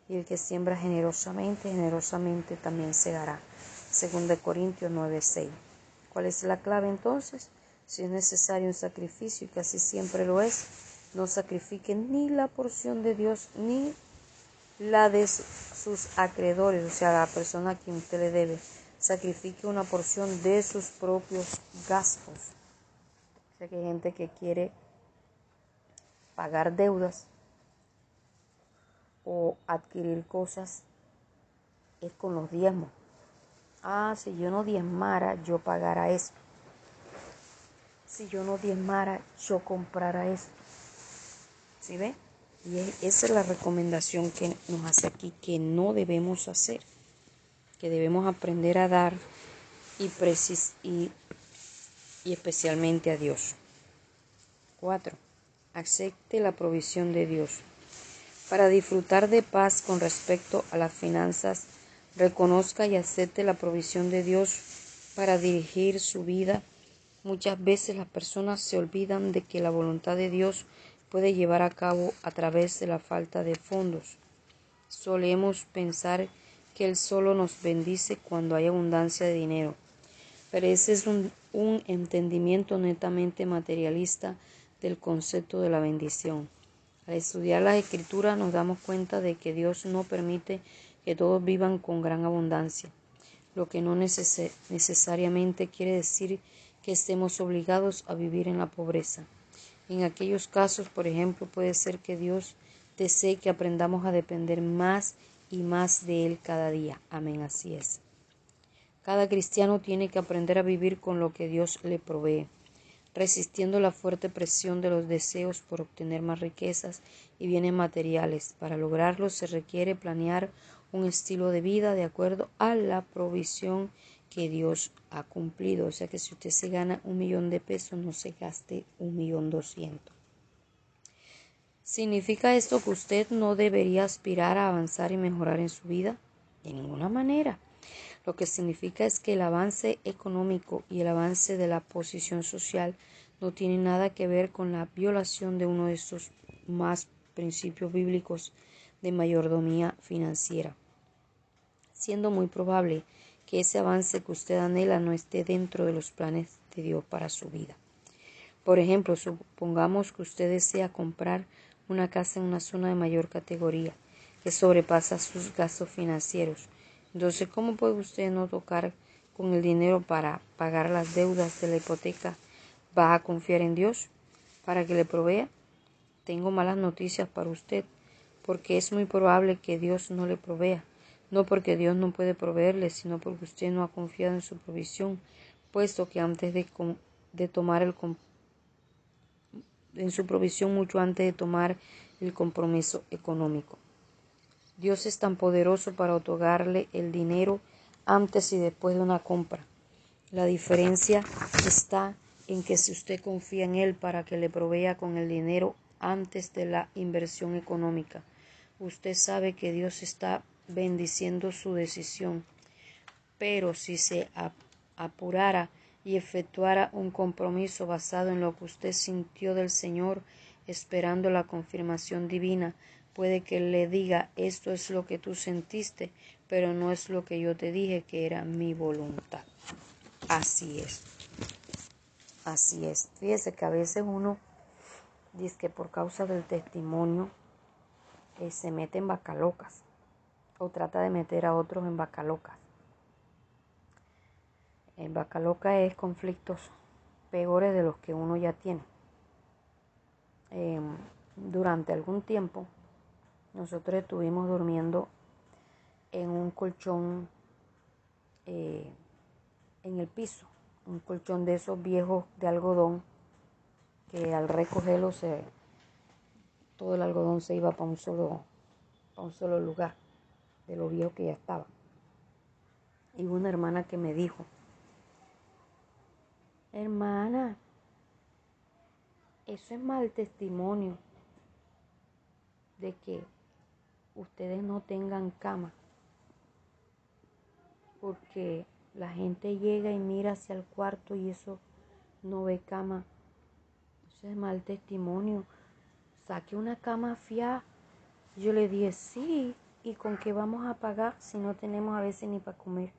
y el que siembra generosamente, generosamente también segará. 2 Corintios 9:6. ¿Cuál es la clave entonces? Si es necesario un sacrificio, y casi siempre lo es, no sacrifique ni la porción de Dios ni la de sus acreedores, o sea, la persona a quien usted le debe. Sacrifique una porción de sus propios gastos. O sea, que hay gente que quiere pagar deudas o adquirir cosas es con los diezmos. Si yo no diezmara, yo pagara eso. Si yo no diezmara, yo comprara eso. ¿Sí ve? Y esa es la recomendación que nos hace aquí, que no debemos hacer, que debemos aprender a dar y especialmente a Dios. 4. Acepte la provisión de Dios. Para disfrutar de paz con respecto a las finanzas, reconozca y acepte la provisión de Dios para dirigir su vida. Muchas veces las personas se olvidan de que la voluntad de Dios puede llevar a cabo a través de la falta de fondos. Solemos pensar que Él solo nos bendice cuando hay abundancia de dinero, pero ese es un entendimiento netamente materialista del concepto de la bendición. Al estudiar las Escrituras nos damos cuenta de que Dios no permite que todos vivan con gran abundancia, lo que no necesariamente quiere decir que estemos obligados a vivir en la pobreza. En aquellos casos, por ejemplo, puede ser que Dios desee que aprendamos a depender más y más de Él cada día. Amén, así es. Cada cristiano tiene que aprender a vivir con lo que Dios le provee, resistiendo la fuerte presión de los deseos por obtener más riquezas y bienes materiales. Para lograrlo se requiere planear un estilo de vida de acuerdo a la provisión que Dios ha cumplido. O sea que si usted se gana 1.000.000 de pesos, no se gaste 1.200.000. ¿Significa esto que usted no debería aspirar a avanzar y mejorar en su vida? De ninguna manera. Lo que significa es que el avance económico y el avance de la posición social no tienen nada que ver con la violación de uno de estos más principios bíblicos de mayordomía financiera, siendo muy probable que ese avance que usted anhela no esté dentro de los planes de Dios para su vida. Por ejemplo, supongamos que usted desea comprar una casa en una zona de mayor categoría que sobrepasa sus gastos financieros. Entonces, ¿cómo puede usted no tocar con el dinero para pagar las deudas de la hipoteca? ¿Va a confiar en Dios para que le provea? Tengo malas noticias para usted, porque es muy probable que Dios no le provea. No porque Dios no puede proveerle, sino porque usted no ha confiado en su provisión, puesto que antes de tomar en su provisión mucho antes de tomar el compromiso económico. Dios es tan poderoso para otorgarle el dinero antes y después de una compra. La diferencia está en que si usted confía en Él para que le provea con el dinero antes de la inversión económica, usted sabe que Dios está bendiciendo su decisión. Pero si se apurara y efectuara un compromiso basado en lo que usted sintió del Señor, esperando la confirmación divina, puede que Él le diga: esto es lo que tú sentiste, pero no es lo que yo te dije que era mi voluntad. Así es. Así es. Fíjese que a veces uno dice que por causa del testimonio se mete en vacas locas o trata de meter a otros en vacas locas. En vaca loca es conflictos peores de los que uno ya tiene. Durante algún tiempo nosotros estuvimos durmiendo en un colchón en el piso, un colchón de esos viejos de algodón que al recogerlo todo el algodón se iba para un solo lugar de lo viejo que ya estaba. Y hubo una hermana que me dijo: hermana, eso es mal testimonio de que ustedes no tengan cama, porque la gente llega y mira hacia el cuarto y eso no ve cama. Eso es mal testimonio. Saque una cama fiada. Yo le dije: sí, ¿y con qué vamos a pagar si no tenemos a veces ni para comer?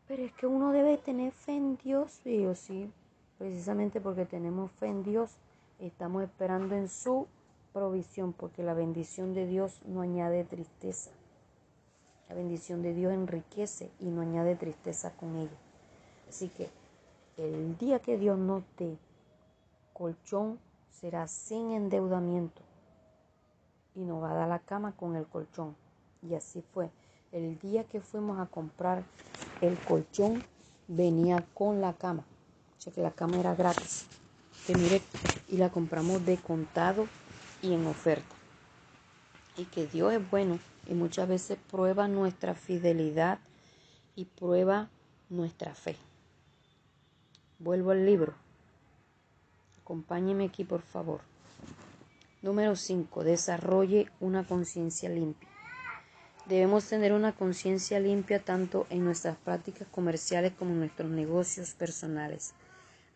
Pero es que uno debe tener fe en Dios. Y yo: sí, precisamente porque tenemos fe en Dios, estamos esperando en su provisión, porque la bendición de Dios no añade tristeza. La bendición de Dios enriquece y no añade tristeza con ella. Así que el día que Dios nos dé colchón será sin endeudamiento y nos va a dar la cama con el colchón. Y así fue. El día que fuimos a comprar el colchón venía con la cama. O sea que la cama era gratis. Que mire, y la compramos de contado y en oferta. Y que Dios es bueno y muchas veces prueba nuestra fidelidad y prueba nuestra fe. Vuelvo al libro. Acompáñeme aquí, por favor. Número 5. Desarrolle una conciencia limpia. Debemos tener una conciencia limpia tanto en nuestras prácticas comerciales como en nuestros negocios personales.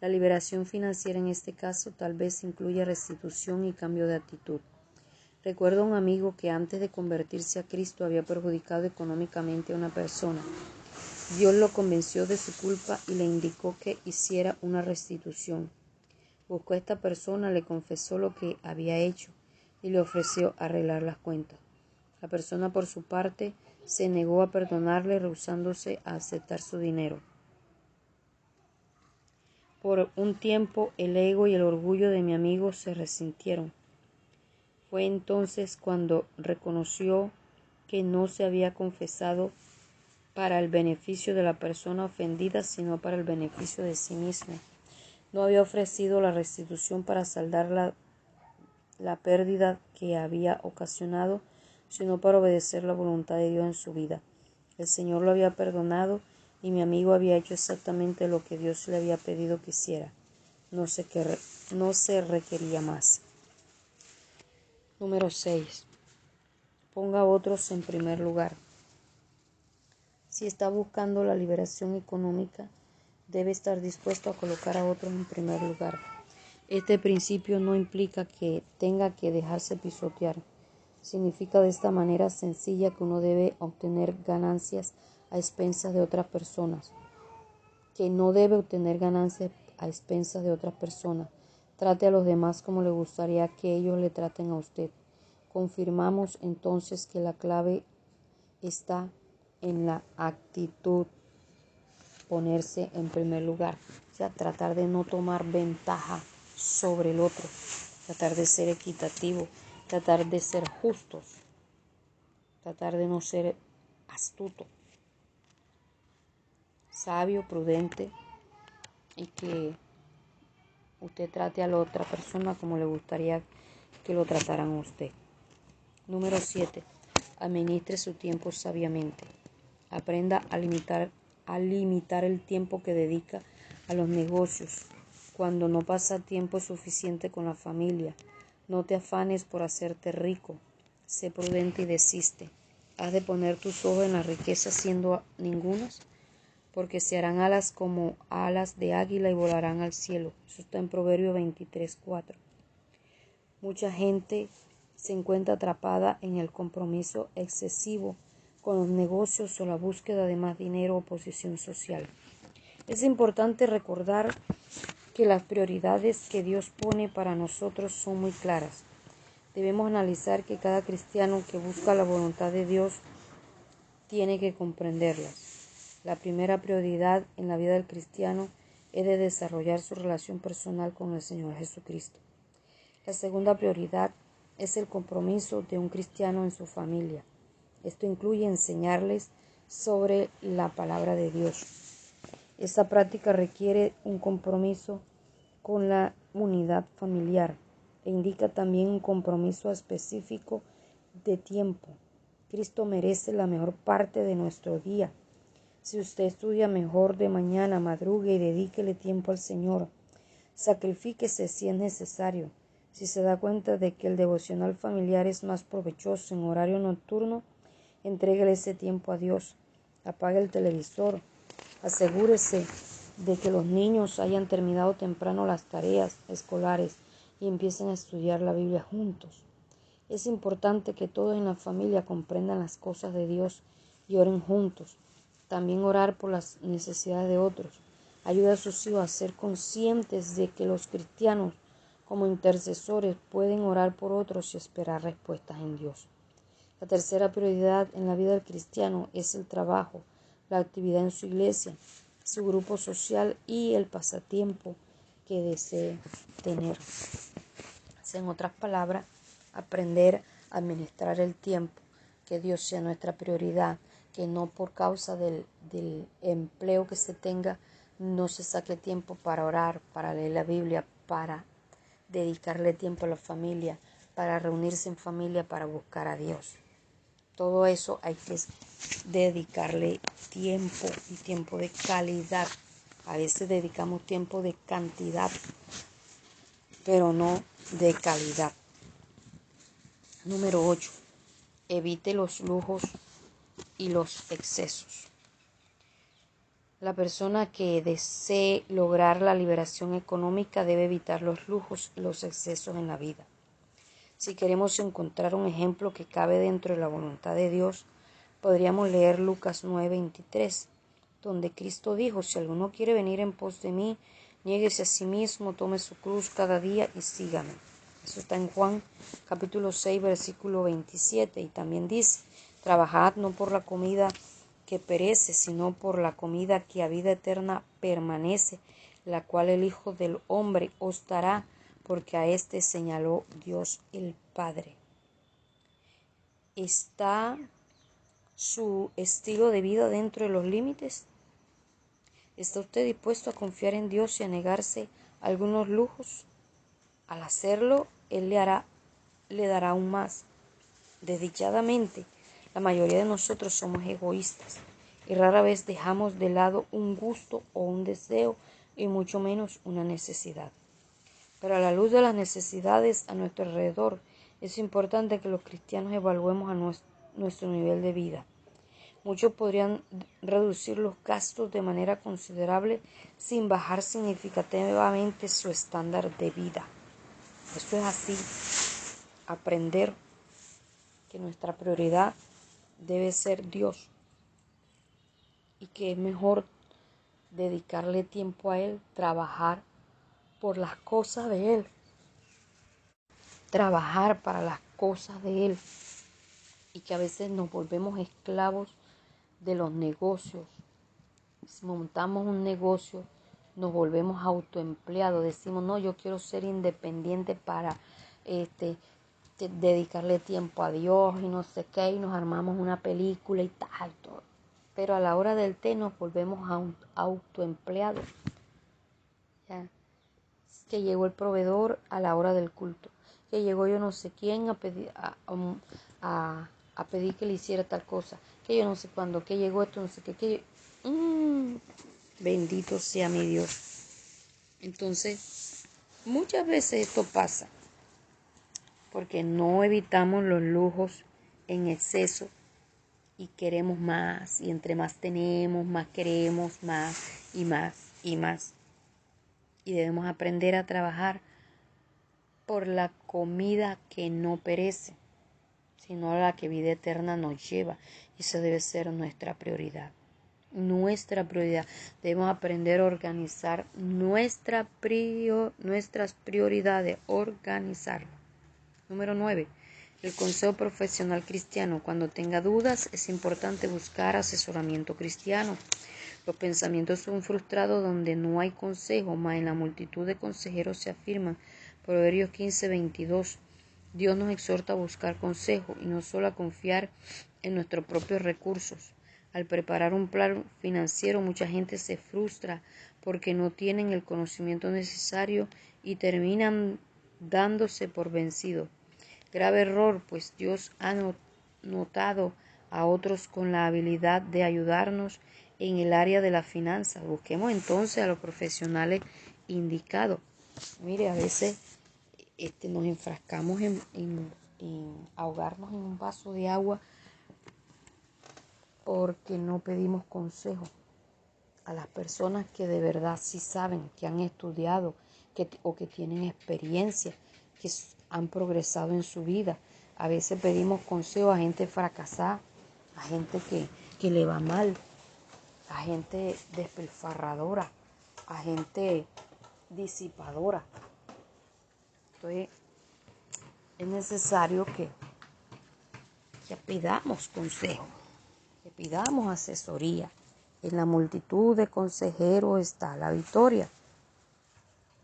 La liberación financiera en este caso tal vez incluya restitución y cambio de actitud. Recuerdo a un amigo que antes de convertirse a Cristo había perjudicado económicamente a una persona. Dios lo convenció de su culpa y le indicó que hiciera una restitución. Buscó a esta persona, le confesó lo que había hecho y le ofreció arreglar las cuentas. La persona, por su parte, se negó a perdonarle, rehusándose a aceptar su dinero. Por un tiempo, el ego y el orgullo de mi amigo se resintieron. Fue entonces cuando reconoció que no se había confesado para el beneficio de la persona ofendida, sino para el beneficio de sí mismo. No había ofrecido la restitución para saldar la pérdida que había ocasionado, sino para obedecer la voluntad de Dios en su vida. El Señor lo había perdonado y mi amigo había hecho exactamente lo que Dios le había pedido que hiciera. No se requería más. Número 6. Ponga a otros en primer lugar. Si está buscando la liberación económica, debe estar dispuesto a colocar a otros en primer lugar. Este principio no implica que tenga que dejarse pisotear. Significa de esta manera sencilla que uno debe obtener ganancias a expensas de otras personas, que no debe obtener ganancias a expensas de otras personas. Trate a los demás como le gustaría que ellos le traten a usted. Confirmamos entonces que la clave está en la actitud, ponerse en primer lugar, o sea, tratar de no tomar ventaja sobre el otro, tratar de ser equitativo, tratar de ser justos, tratar de no ser astuto, sabio, prudente, y que usted trate a la otra persona como le gustaría que lo trataran a usted. Número 7. Administre su tiempo sabiamente. Aprenda a limitar el tiempo que dedica a los negocios. Cuando no pasa tiempo suficiente con la familia, no te afanes por hacerte rico. Sé prudente y desiste. ¿Has de poner tus ojos en la riqueza siendo ningunas? Porque se harán alas como alas de águila y volarán al cielo. Eso está en Proverbios 23:4. Mucha gente se encuentra atrapada en el compromiso excesivo con los negocios o la búsqueda de más dinero o posición social. Es importante recordar que las prioridades que Dios pone para nosotros son muy claras. Debemos analizar que cada cristiano que busca la voluntad de Dios tiene que comprenderlas. La primera prioridad en la vida del cristiano es de desarrollar su relación personal con el Señor Jesucristo. La segunda prioridad es el compromiso de un cristiano en su familia. Esto incluye enseñarles sobre la palabra de Dios. Esta práctica requiere un compromiso con la unidad familiar e indica también un compromiso específico de tiempo. Cristo merece la mejor parte de nuestro día. Si usted estudia mejor de mañana, madrugue y dedíquele tiempo al Señor. Sacrifíquese si es necesario. Si se da cuenta de que el devocional familiar es más provechoso en horario nocturno, entréguele ese tiempo a Dios. Apague el televisor. Asegúrese de que los niños hayan terminado temprano las tareas escolares y empiecen a estudiar la Biblia juntos. Es importante que todos en la familia comprendan las cosas de Dios y oren juntos. También orar por las necesidades de otros. Ayuda a sus hijos a ser conscientes de que los cristianos, como intercesores, pueden orar por otros y esperar respuestas en Dios. La tercera prioridad en la vida del cristiano es el trabajo, la actividad en su iglesia, su grupo social y el pasatiempo que desee tener. En otras palabras, aprender a administrar el tiempo, que Dios sea nuestra prioridad, que no por causa del empleo que se tenga no se saque tiempo para orar, para leer la Biblia, para dedicarle tiempo a la familia, para reunirse en familia, para buscar a Dios. Todo eso hay que dedicarle tiempo y tiempo de calidad. A veces dedicamos tiempo de cantidad, pero no de calidad. Número 8. Evite los lujos y los excesos. La persona que desee lograr la liberación económica debe evitar los lujos y los excesos en la vida. Si queremos encontrar un ejemplo que cabe dentro de la voluntad de Dios, podríamos leer Lucas 9:23, donde Cristo dijo: si alguno quiere venir en pos de mí, niéguese a sí mismo, tome su cruz cada día y sígame. Eso está en Juan capítulo 6, versículo 27, y también dice: trabajad no por la comida que perece, sino por la comida que a vida eterna permanece, la cual el Hijo del Hombre os dará, porque a éste señaló Dios el Padre. ¿Está su estilo de vida dentro de los límites? ¿Está usted dispuesto a confiar en Dios y a negarse a algunos lujos? Al hacerlo, Él le dará aún más. Desdichadamente, la mayoría de nosotros somos egoístas y rara vez dejamos de lado un gusto o un deseo y mucho menos una necesidad. Pero a la luz de las necesidades a nuestro alrededor, es importante que los cristianos evaluemos a nuestro nivel de vida. Muchos podrían reducir los gastos de manera considerable sin bajar significativamente su estándar de vida. Eso es así. Aprender que nuestra prioridad debe ser Dios y que es mejor dedicarle tiempo a Él, trabajar por las cosas de Él, trabajar para las cosas de Él, y que a veces nos volvemos esclavos de los negocios. Si montamos un negocio, nos volvemos autoempleados, decimos, no, yo quiero ser independiente para dedicarle tiempo a Dios y no sé qué, y nos armamos una película y tal, todo. Pero a la hora del té nos volvemos autoempleados. ¿Ya? Que llegó el proveedor a la hora del culto, que llegó yo no sé quién a pedir, a pedir que le hiciera tal cosa, que yo no sé cuándo, que llegó esto, no sé qué, bendito sea mi Dios. Entonces, muchas veces esto pasa porque no evitamos los lujos en exceso y queremos más, y entre más tenemos, más queremos, más y más y más. Y debemos aprender a trabajar por la comida que no perece, sino la que vida eterna nos lleva. Esa debe ser nuestra prioridad. Nuestra prioridad. Debemos aprender a organizar nuestras prioridades, organizarlas. Número 9. El consejo profesional cristiano. Cuando tenga dudas, es importante buscar asesoramiento cristiano. Los pensamientos son frustrados donde no hay consejo, mas en la multitud de consejeros se afirman. Proverbios 15:22. Dios nos exhorta a buscar consejo y no solo a confiar en nuestros propios recursos. Al preparar un plan financiero, mucha gente se frustra porque no tienen el conocimiento necesario y terminan dándose por vencidos. Grave error, pues Dios ha notado a otros con la habilidad de ayudarnos en el área de la finanza. Busquemos entonces a los profesionales indicados. Mire, a veces nos enfrascamos en ahogarnos en un vaso de agua porque no pedimos consejo a las personas que de verdad sí saben, que han estudiado o que tienen experiencia, que han progresado en su vida. A veces pedimos consejo a gente fracasada, a gente que le va mal, a gente despilfarradora, a gente disipadora. Entonces, es necesario que pidamos consejo, que pidamos asesoría. En la multitud de consejeros está la victoria.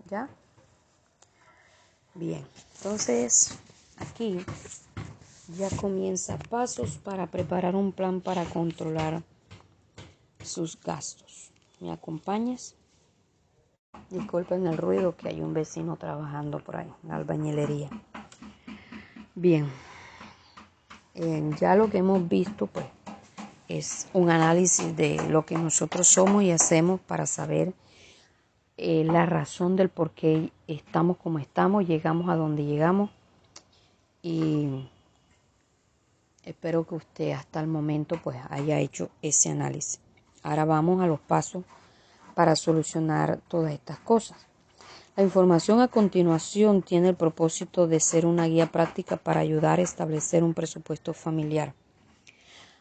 ¿Ya? Bien, entonces aquí ya comienza pasos para preparar un plan para controlar sus gastos. ¿Me acompañas? Disculpen el ruido, que hay un vecino trabajando por ahí en la albañilería. Bien, ya lo que hemos visto pues es un análisis de lo que nosotros somos y hacemos para saber la razón del por qué estamos como estamos, llegamos a donde llegamos, y espero que usted hasta el momento pues haya hecho ese análisis. Ahora vamos a los pasos para solucionar todas estas cosas. La información a continuación tiene el propósito de ser una guía práctica para ayudar a establecer un presupuesto familiar.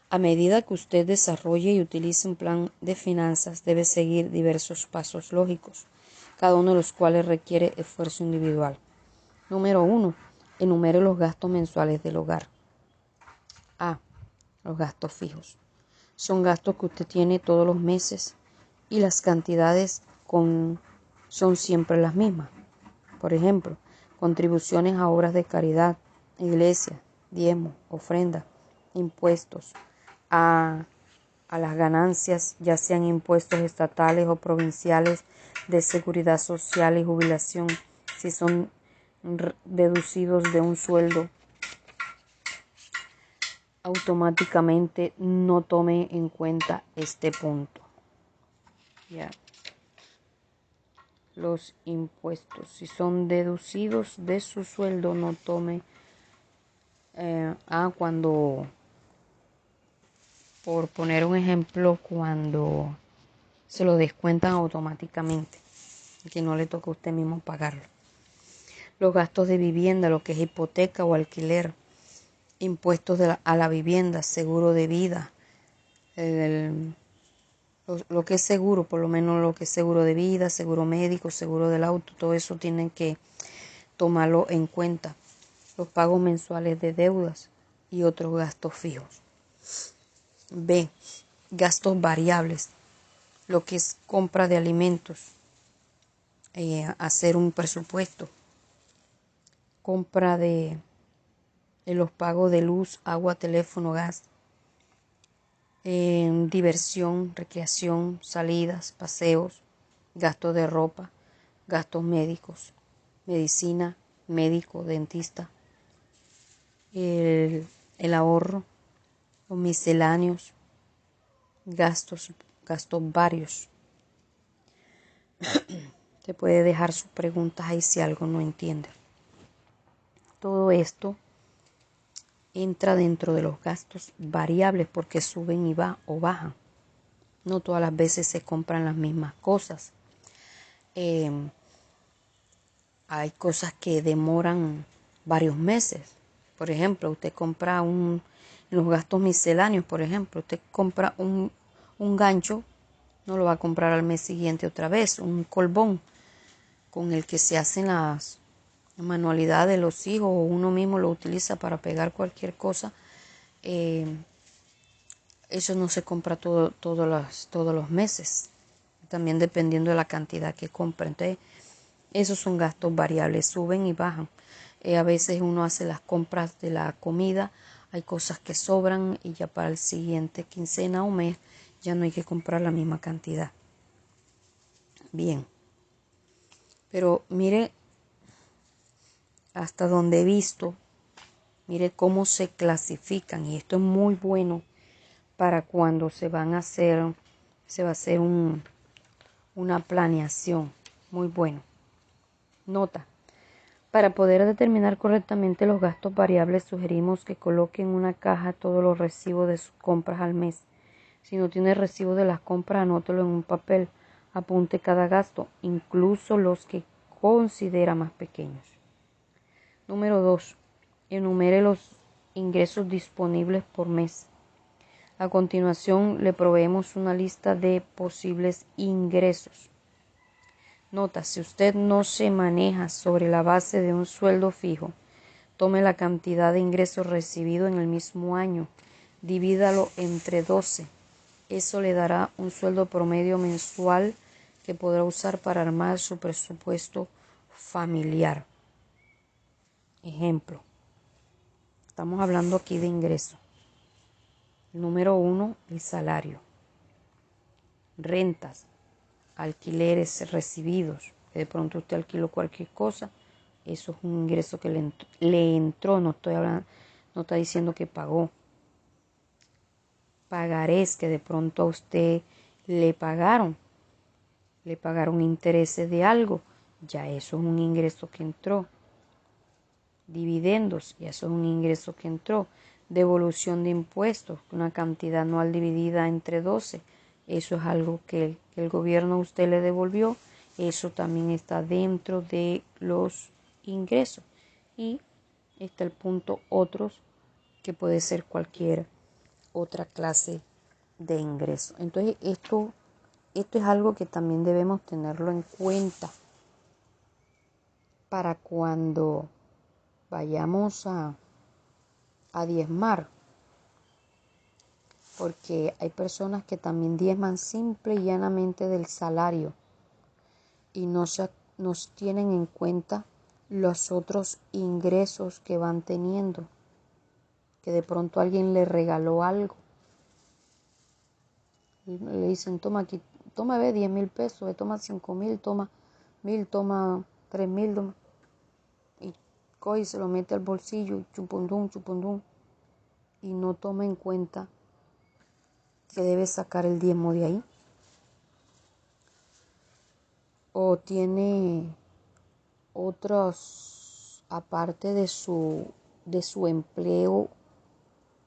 A medida que usted desarrolle y utilice un plan de finanzas, debe seguir diversos pasos lógicos, cada uno de los cuales requiere esfuerzo individual. Número 1. Enumere los gastos mensuales del hogar. A. Los gastos fijos. Son gastos que usted tiene todos los meses y las cantidades son siempre las mismas. Por ejemplo, contribuciones a obras de caridad, iglesia, diezmo, ofrenda, impuestos a las ganancias, ya sean impuestos estatales o provinciales de seguridad social y jubilación, si son deducidos de un sueldo, automáticamente no tome en cuenta este punto. Ya. Los impuestos, si son deducidos de su sueldo, no tome cuando por poner un ejemplo, cuando se lo descuentan automáticamente, que no le toca a usted mismo pagarlo. Los gastos de vivienda, lo que es hipoteca o alquiler, impuestos a la vivienda, seguro de vida, lo que es seguro, por lo menos lo que es seguro de vida, seguro médico, seguro del auto, todo eso tienen que tomarlo en cuenta. Los pagos mensuales de deudas y otros gastos fijos. B. Gastos variables, lo que es compra de alimentos, hacer un presupuesto, compra de los pagos de luz, agua, teléfono, gas, diversión, recreación, salidas, paseos, gastos de ropa, gastos médicos, medicina, médico, dentista, el ahorro, los misceláneos, gastos varios. Te puede dejar sus preguntas ahí si algo no entiende. Todo esto entra dentro de los gastos variables porque suben y bajan. No todas las veces se compran las mismas cosas. Hay cosas que demoran varios meses. Por ejemplo, usted compra los gastos misceláneos, por ejemplo, usted compra un gancho, no lo va a comprar al mes siguiente otra vez, un colbón con el que se hacen las manualidades de los hijos, o uno mismo lo utiliza para pegar cualquier cosa. Eso no se compra todos los meses, también dependiendo de la cantidad que compra. Entonces, esos son gastos variables, suben y bajan. A veces uno hace las compras de la comida, hay cosas que sobran y ya para el siguiente quincena o mes ya no hay que comprar la misma cantidad. Bien, pero mire hasta donde he visto, mire cómo se clasifican, y esto es muy bueno para cuando se va a hacer una planeación. Muy bueno. Nota: para poder determinar correctamente los gastos variables, sugerimos que coloque en una caja todos los recibos de sus compras al mes. Si no tiene recibo de las compras, anótelo en un papel. Apunte cada gasto, incluso los que considera más pequeños. Número 2. Enumere los ingresos disponibles por mes. A continuación, le proveemos una lista de posibles ingresos. Nota: si usted no se maneja sobre la base de un sueldo fijo, tome la cantidad de ingresos recibido en el mismo año, divídalo entre 12. Eso le dará un sueldo promedio mensual que podrá usar para armar su presupuesto familiar. Ejemplo, estamos hablando aquí de ingresos. Número 1, el salario. Rentas, alquileres recibidos. De pronto usted alquiló cualquier cosa, eso es un ingreso que le entró, no está diciendo que pagó. Pagarés, que de pronto a usted le pagaron intereses de algo, ya eso es un ingreso que entró. Dividendos, ya eso es un ingreso que entró. Devolución de impuestos, una cantidad anual dividida entre 12, eso es algo que el gobierno a usted le devolvió, eso también está dentro de los ingresos. Y está el punto otros, que puede ser cualquier otra clase de ingreso. Entonces esto es algo que también debemos tenerlo en cuenta para cuando vayamos a diezmar, porque hay personas que también diezman simple y llanamente del salario y no tienen en cuenta los otros ingresos que van teniendo, que de pronto alguien le regaló algo y le dicen: toma aquí, toma, ve, 10,000 pesos, toma 5,000, toma 1,000, toma 3,000, y coge y se lo mete al bolsillo, chupundún, y no toma en cuenta que debe sacar el diezmo de ahí. O tiene otros, aparte de su empleo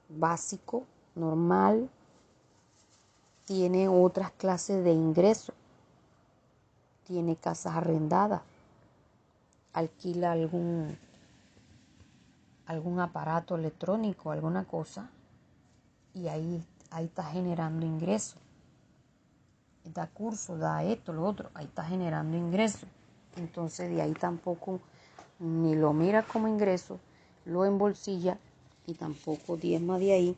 básico, normal, tiene otras clases de ingresos, tiene casas arrendadas, alquila algún aparato electrónico, alguna cosa, y ahí está generando ingresos. Da curso, da esto, lo otro, ahí está generando ingresos. Entonces de ahí tampoco ni lo mira como ingreso, lo embolsilla y tampoco diezma de ahí,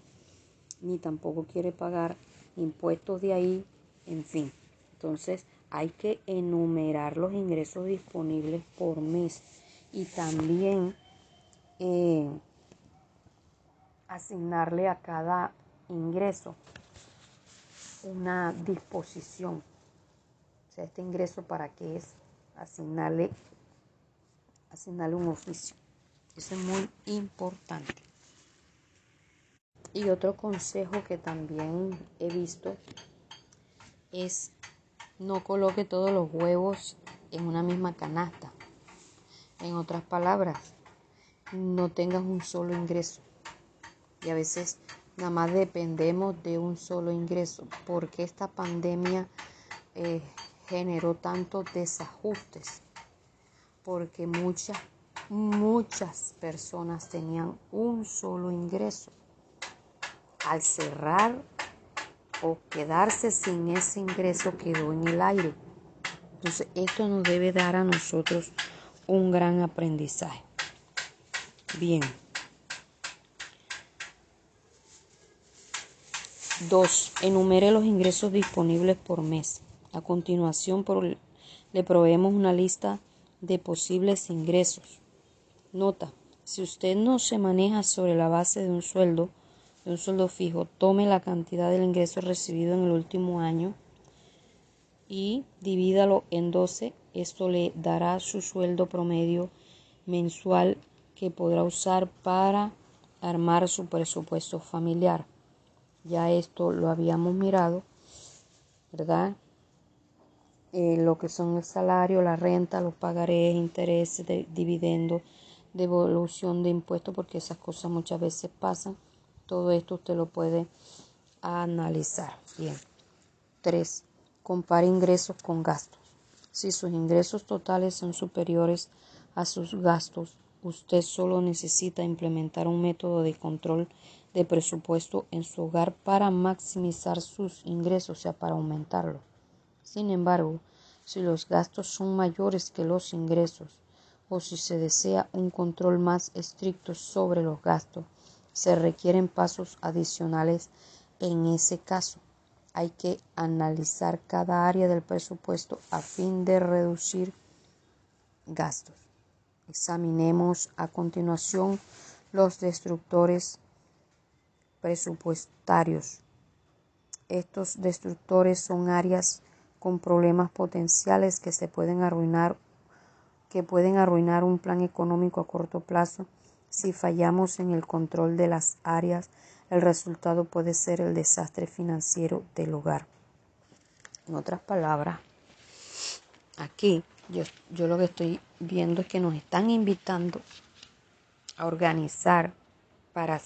ni tampoco quiere pagar impuestos de ahí, en fin. Entonces hay que enumerar los ingresos disponibles por mes y también asignarle a cada ingreso una disposición. O sea, este ingreso para qué es, asignarle un oficio. Eso es muy importante. Y otro consejo que también he visto es no coloque todos los huevos en una misma canasta. En otras palabras, no tengas un solo ingreso. Y a veces nada más dependemos de un solo ingreso, porque esta pandemia generó tantos desajustes, porque muchas personas tenían un solo ingreso. Al cerrar o quedarse sin ese ingreso quedó en el aire. Entonces esto nos debe dar a nosotros un gran aprendizaje. Bien. 2. Enumere los ingresos disponibles por mes. A continuación le proveemos una lista de posibles ingresos. Nota: si usted no se maneja sobre la base de un sueldo fijo, tome la cantidad del ingreso recibido en el último año y divídalo en 12. Esto le dará su sueldo promedio mensual que podrá usar para armar su presupuesto familiar. Ya esto lo habíamos mirado, ¿verdad? Lo que son el salario, la renta, los pagarés, intereses, dividendos, devolución de impuestos, porque esas cosas muchas veces pasan. Todo esto usted lo puede analizar. Bien. 3. Compare ingresos con gastos. Si sus ingresos totales son superiores a sus gastos, usted solo necesita implementar un método de control de presupuesto en su hogar para maximizar sus ingresos, o sea, para aumentarlo. Sin embargo, si los gastos son mayores que los ingresos, o si se desea un control más estricto sobre los gastos, se requieren pasos adicionales. En ese caso, hay que analizar cada área del presupuesto a fin de reducir gastos. Examinemos a continuación los destructores presupuestarios. Estos destructores son áreas con problemas potenciales que pueden arruinar un plan económico a corto plazo. Si fallamos en el control de las áreas, el resultado puede ser el desastre financiero del hogar. En otras palabras, aquí yo lo que estoy viendo es que nos están invitando a organizar para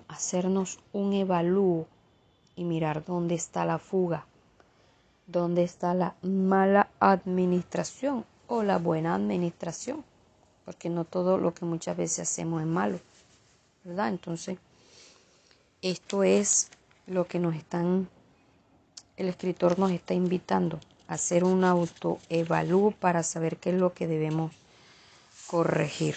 hacernos un evalúo y mirar dónde está la fuga, dónde está la mala administración o la buena administración, porque no todo lo que muchas veces hacemos es malo, ¿verdad? Entonces, esto es lo que el escritor nos está invitando a hacer un autoevalúo para saber qué es lo que debemos corregir.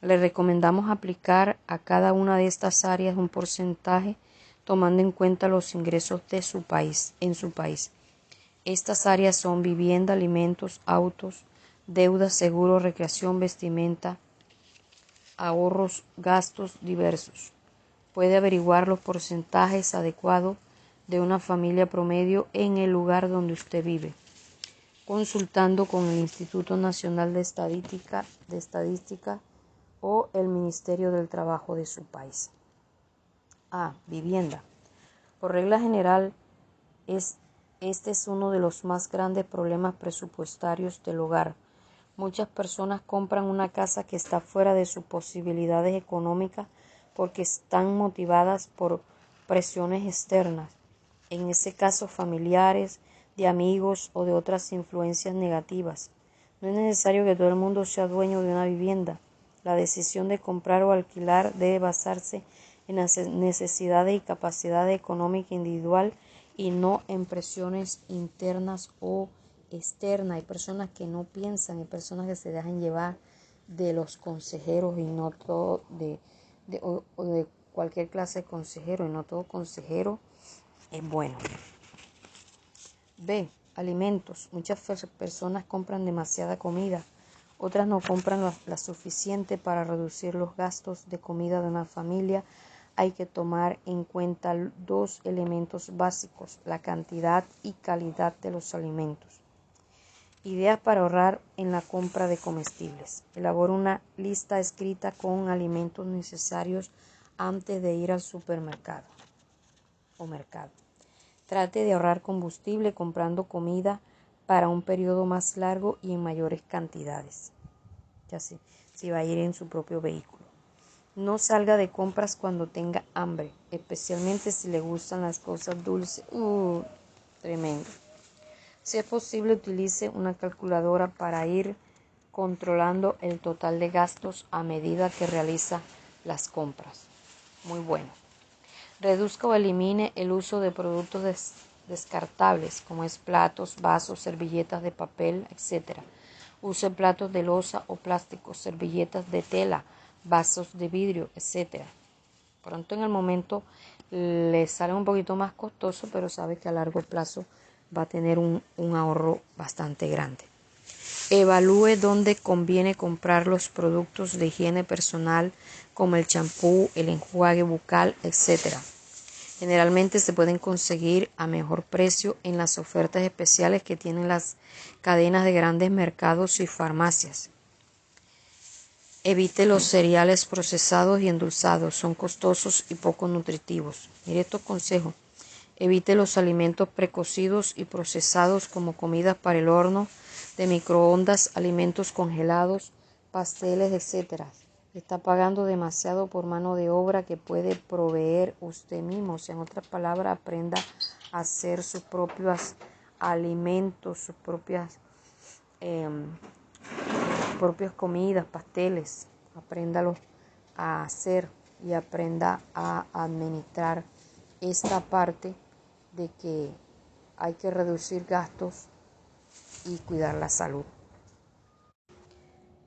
Le recomendamos aplicar a cada una de estas áreas un porcentaje tomando en cuenta los ingresos de su país, en su país. Estas áreas son vivienda, alimentos, autos, deudas, seguros, recreación, vestimenta, ahorros, gastos diversos. Puede averiguar los porcentajes adecuados de una familia promedio en el lugar donde usted vive, consultando con el Instituto Nacional de Estadística o el Ministerio del Trabajo de su país. Vivienda. Por regla general, este es uno de los más grandes problemas presupuestarios del hogar. Muchas personas compran una casa que está fuera de sus posibilidades económicas porque están motivadas por presiones externas. en ese caso familiares, de amigos o de otras influencias negativas. No es necesario que todo el mundo sea dueño de una vivienda. La decisión de comprar o alquilar debe basarse en las necesidades y capacidad económica individual y no en presiones internas o externas. Hay personas que no piensan, hay personas que se dejan llevar de los consejeros y no todo o de cualquier clase de consejero, y no todo consejero es bueno. B. Alimentos. Muchas personas compran demasiada comida, otras no compran la suficiente. Para reducir los gastos de comida de una familia hay que tomar en cuenta dos elementos básicos: la cantidad y calidad de los alimentos. Ideas para ahorrar en la compra de comestibles. Elabora una lista escrita con alimentos necesarios antes de ir al supermercado o mercado. Trate de ahorrar combustible comprando comida para un periodo más largo y en mayores cantidades, ya sé, si va a ir en su propio vehículo. No salga de compras cuando tenga hambre, especialmente si le gustan las cosas dulces. Tremendo. Si es posible, utilice una calculadora para ir controlando el total de gastos a medida que realiza las compras. Muy bueno. Reduzca o elimine el uso de productos descartables, como es platos, vasos, servilletas de papel, etc. Use platos de loza o plástico, servilletas de tela, vasos de vidrio, etc. Pronto en el momento le sale un poquito más costoso, pero sabe que a largo plazo va a tener un ahorro bastante grande. Evalúe dónde conviene comprar los productos de higiene personal, como el champú, el enjuague bucal, etc. Generalmente se pueden conseguir a mejor precio en las ofertas especiales que tienen las cadenas de grandes mercados y farmacias. Evite los cereales procesados y endulzados, son costosos y poco nutritivos. Mire estos consejos. Evite los alimentos precocidos y procesados como comidas para el horno, de microondas, alimentos congelados, pasteles, etc. Está pagando demasiado por mano de obra que puede proveer usted mismo. O sea, en otras palabras, aprenda a hacer sus propios alimentos, sus propias comidas, pasteles. Apréndalos a hacer y aprenda a administrar esta parte de que hay que reducir gastos y cuidar la salud.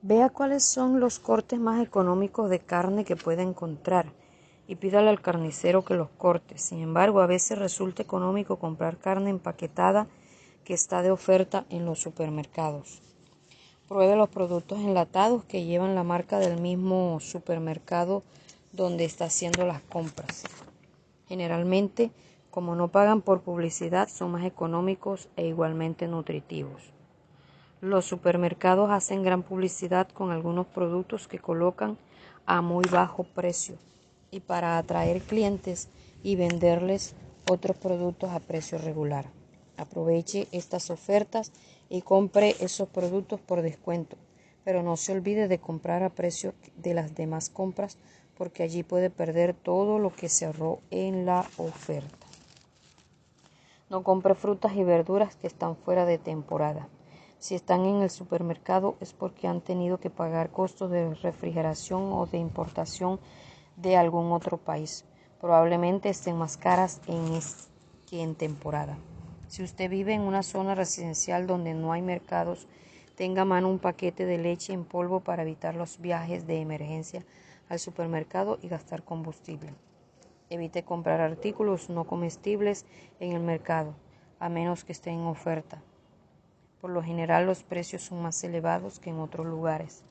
Vea cuáles son los cortes más económicos de carne que pueda encontrar y pídale al carnicero que los corte. Sin embargo, a veces resulta económico comprar carne empaquetada que está de oferta en los supermercados. Pruebe los productos enlatados que llevan la marca del mismo supermercado donde está haciendo las compras. Generalmente, como no pagan por publicidad, son más económicos e igualmente nutritivos. Los supermercados hacen gran publicidad con algunos productos que colocan a muy bajo precio y para atraer clientes y venderles otros productos a precio regular. Aproveche estas ofertas y compre esos productos por descuento, pero no se olvide de comprar a precio de las demás compras, porque allí puede perder todo lo que se ahorró en la oferta. No compre frutas y verduras que están fuera de temporada. Si están en el supermercado es porque han tenido que pagar costos de refrigeración o de importación de algún otro país. Probablemente estén más caras que en temporada. Si usted vive en una zona residencial donde no hay mercados, tenga a mano un paquete de leche en polvo para evitar los viajes de emergencia al supermercado y gastar combustible. Evite comprar artículos no comestibles en el mercado, a menos que estén en oferta. Por lo general los precios son más elevados que en otros lugares.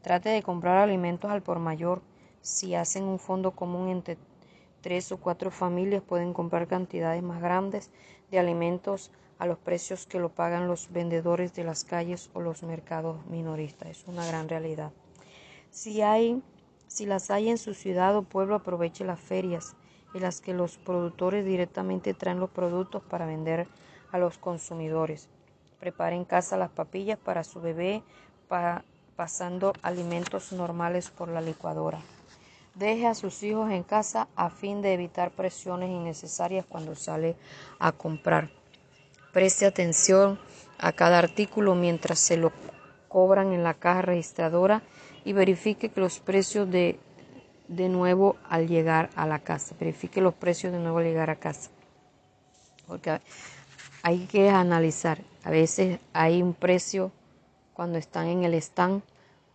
Trate de comprar alimentos al por mayor. Si hacen un fondo común entre 3 o 4 familias, pueden comprar cantidades más grandes de alimentos a los precios que lo pagan los vendedores de las calles o los mercados minoristas. Es una gran realidad. Si las hay en su ciudad o pueblo, aproveche las ferias en las que los productores directamente traen los productos para vender a los consumidores. Prepare en casa las papillas para su bebé, pasando alimentos normales por la licuadora. Deje a sus hijos en casa a fin de evitar presiones innecesarias cuando sale a comprar. Preste atención a cada artículo mientras se lo cobran en la caja registradora y verifique que los precios de nuevo al llegar a la casa. Verifique los precios de nuevo al llegar a casa. Porque hay que analizar. A veces hay un precio cuando están en el stand,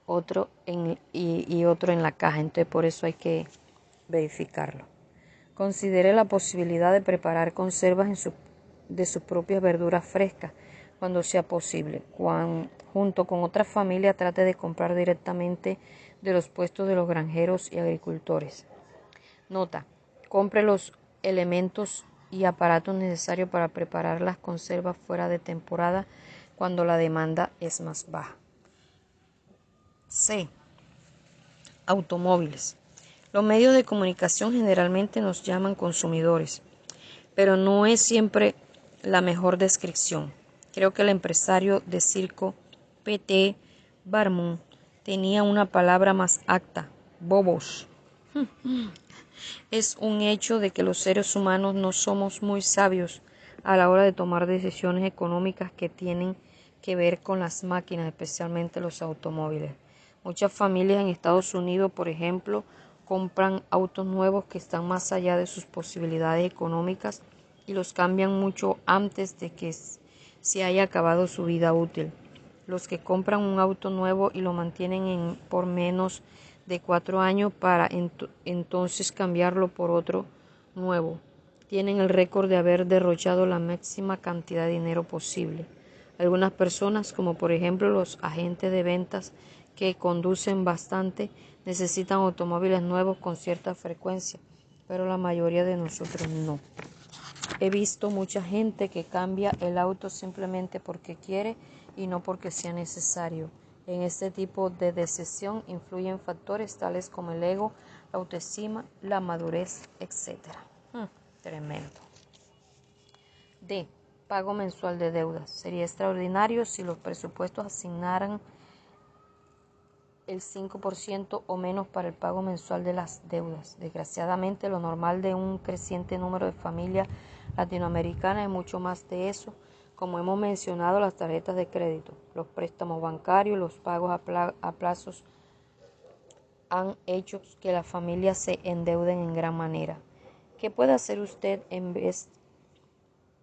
otro y otro en la caja. Entonces por eso hay que verificarlo. Considere la posibilidad de preparar conservas de sus propias verduras frescas cuando sea posible. Junto con otras familias trate de comprar directamente de los puestos de los granjeros y agricultores. Nota: compre los elementos y aparatos necesarios para preparar las conservas fuera de temporada cuando la demanda es más baja. C. Automóviles. Los medios de comunicación generalmente nos llaman consumidores, pero no es siempre la mejor descripción. Creo que el empresario de circo P.T. Barnum tenía una palabra más apta: bobos. Es un hecho de que los seres humanos no somos muy sabios a la hora de tomar decisiones económicas que tienen que ver con las máquinas, especialmente los automóviles. Muchas familias en Estados Unidos, por ejemplo, compran autos nuevos que están más allá de sus posibilidades económicas y los cambian mucho antes de que se haya acabado su vida útil. Los que compran un auto nuevo y lo mantienen por menos de 4 años para entonces cambiarlo por otro nuevo, tienen el récord de haber derrochado la máxima cantidad de dinero posible. Algunas personas, como por ejemplo los agentes de ventas que conducen bastante, necesitan automóviles nuevos con cierta frecuencia, pero la mayoría de nosotros no. He visto mucha gente que cambia el auto simplemente porque quiere y no porque sea necesario. En este tipo de decisión influyen factores tales como el ego, la autoestima, la madurez, etc. Tremendo. D. Pago mensual de deudas. Sería extraordinario si los presupuestos asignaran el 5% o menos para el pago mensual de las deudas. Desgraciadamente, lo normal de un creciente número de familias latinoamericanas es mucho más de eso. Como hemos mencionado, las tarjetas de crédito, los préstamos bancarios, los pagos a plazos han hecho que las familias se endeuden en gran manera. ¿Qué puede hacer usted en vez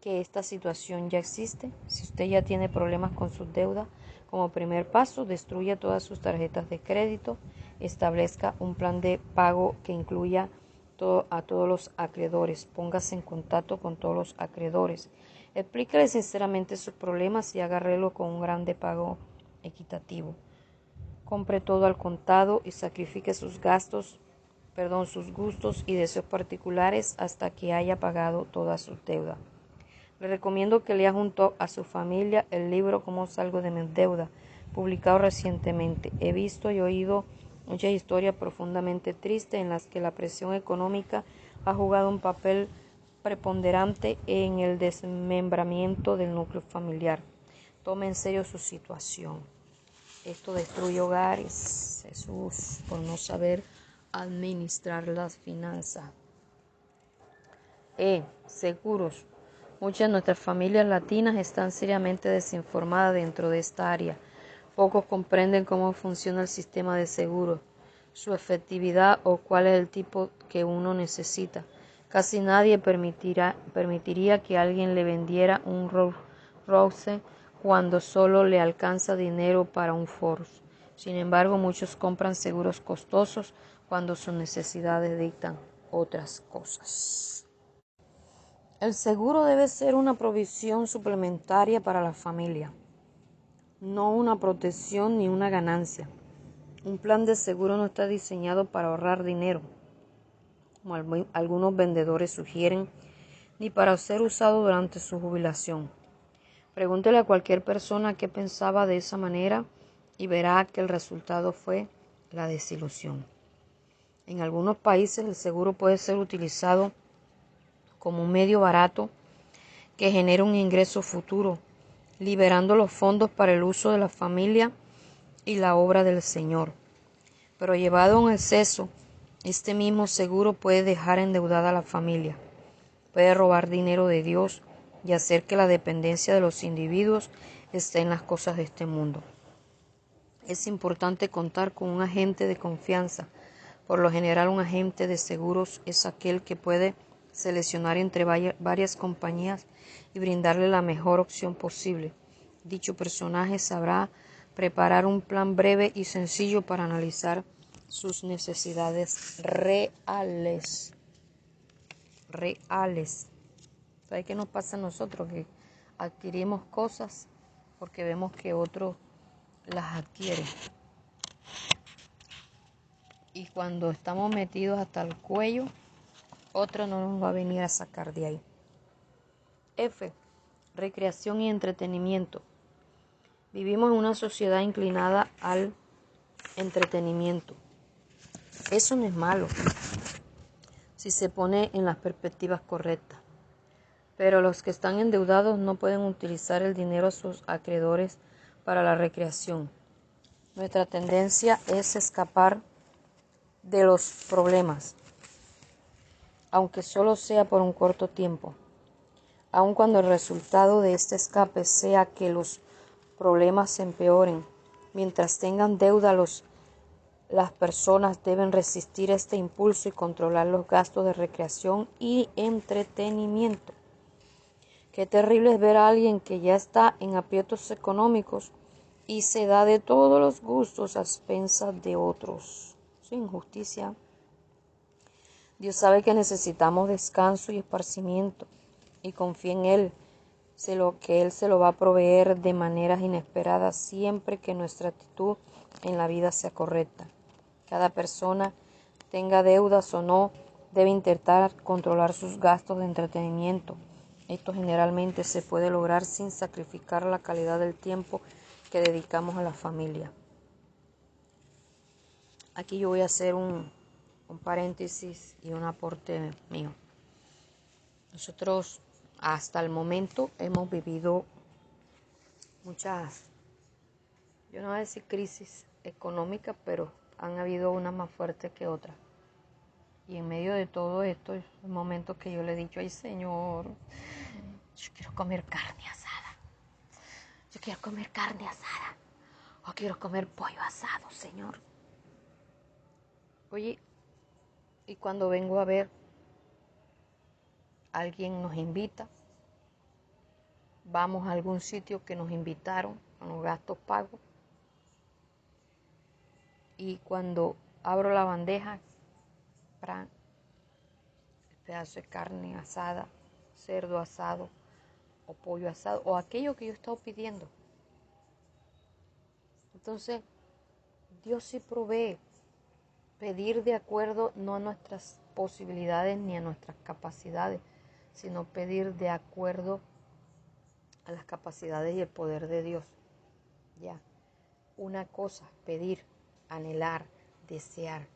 que esta situación ya existe? Si usted ya tiene problemas con sus deudas, como primer paso, destruya todas sus tarjetas de crédito, establezca un plan de pago que incluya a todos los acreedores, póngase en contacto con todos los acreedores, explíquele sinceramente sus problemas y haga arreglo con un gran pago equitativo. Compre todo al contado y sacrifique sus gustos y deseos particulares hasta que haya pagado toda su deuda. Le recomiendo que lea junto a su familia el libro Cómo salgo de mi deuda, publicado recientemente. He visto y oído muchas historias profundamente tristes en las que la presión económica ha jugado un papel preponderante en el desmembramiento del núcleo familiar. Tome en serio su situación. Esto destruye hogares, Jesús, por no saber administrar las finanzas. Seguros. Muchas de nuestras familias latinas están seriamente desinformadas dentro de esta área. Pocos comprenden cómo funciona el sistema de seguros, su efectividad o cuál es el tipo que uno necesita. Casi nadie permitiría que alguien le vendiera un Rolls Royce cuando solo le alcanza dinero para un Ford. Sin embargo, muchos compran seguros costosos cuando sus necesidades dictan otras cosas. El seguro debe ser una provisión suplementaria para la familia, no una protección ni una ganancia. Un plan de seguro no está diseñado para ahorrar dinero, como algunos vendedores sugieren, ni para ser usado durante su jubilación. Pregúntele a cualquier persona qué pensaba de esa manera y verá que el resultado fue la desilusión. En algunos países el seguro puede ser utilizado como un medio barato que genera un ingreso futuro, liberando los fondos para el uso de la familia y la obra del Señor. Pero llevado a un exceso, Este mismo seguro puede dejar endeudada a la familia, puede robar dinero de Dios y hacer que la dependencia de los individuos esté en las cosas de este mundo. Es importante contar con un agente de confianza. Por lo general, un agente de seguros es aquel que puede seleccionar entre varias compañías y brindarle la mejor opción posible. Dicho personaje sabrá preparar un plan breve y sencillo para analizar sus necesidades reales. ¿Sabe qué nos pasa a nosotros? Que adquirimos cosas porque vemos que otros las adquieren. Y cuando estamos metidos hasta el cuello, otro no nos va a venir a sacar de ahí. F. Recreación y entretenimiento. Vivimos en una sociedad inclinada al entretenimiento. Eso no es malo si se pone en las perspectivas correctas. Pero los que están endeudados no pueden utilizar el dinero a sus acreedores para la recreación. Nuestra tendencia es escapar de los problemas, aunque solo sea por un corto tiempo. Aun cuando el resultado de este escape sea que los problemas se empeoren, mientras tengan deuda las personas deben resistir este impulso y controlar los gastos de recreación y entretenimiento. Qué terrible es ver a alguien que ya está en aprietos económicos y se da de todos los gustos a expensas de otros. Es injusticia. Dios sabe que necesitamos descanso y esparcimiento y confía en Él, que Él se lo va a proveer de maneras inesperadas siempre que nuestra actitud en la vida sea correcta. Cada persona, tenga deudas o no, debe intentar controlar sus gastos de entretenimiento. Esto generalmente se puede lograr sin sacrificar la calidad del tiempo que dedicamos a la familia. Aquí yo voy a hacer un paréntesis y un aporte mío. Nosotros hasta el momento hemos vivido muchas, yo no voy a decir crisis económica, pero han habido unas más fuertes que otras. Y en medio de todo esto, es un momento que yo le he dicho, ay Señor, yo quiero comer carne asada. Yo quiero comer carne asada. O quiero comer pollo asado, Señor. Oye, y cuando vengo a ver, alguien nos invita, vamos a algún sitio que nos invitaron, con los gastos pagos, y cuando abro la bandeja, el pedazo de carne asada, cerdo asado, o pollo asado, o aquello que yo he estado pidiendo. Entonces, Dios sí provee. Pedir de acuerdo no a nuestras posibilidades ni a nuestras capacidades, sino pedir de acuerdo a las capacidades y el poder de Dios. Ya. Una cosa, pedir, anhelar, desear.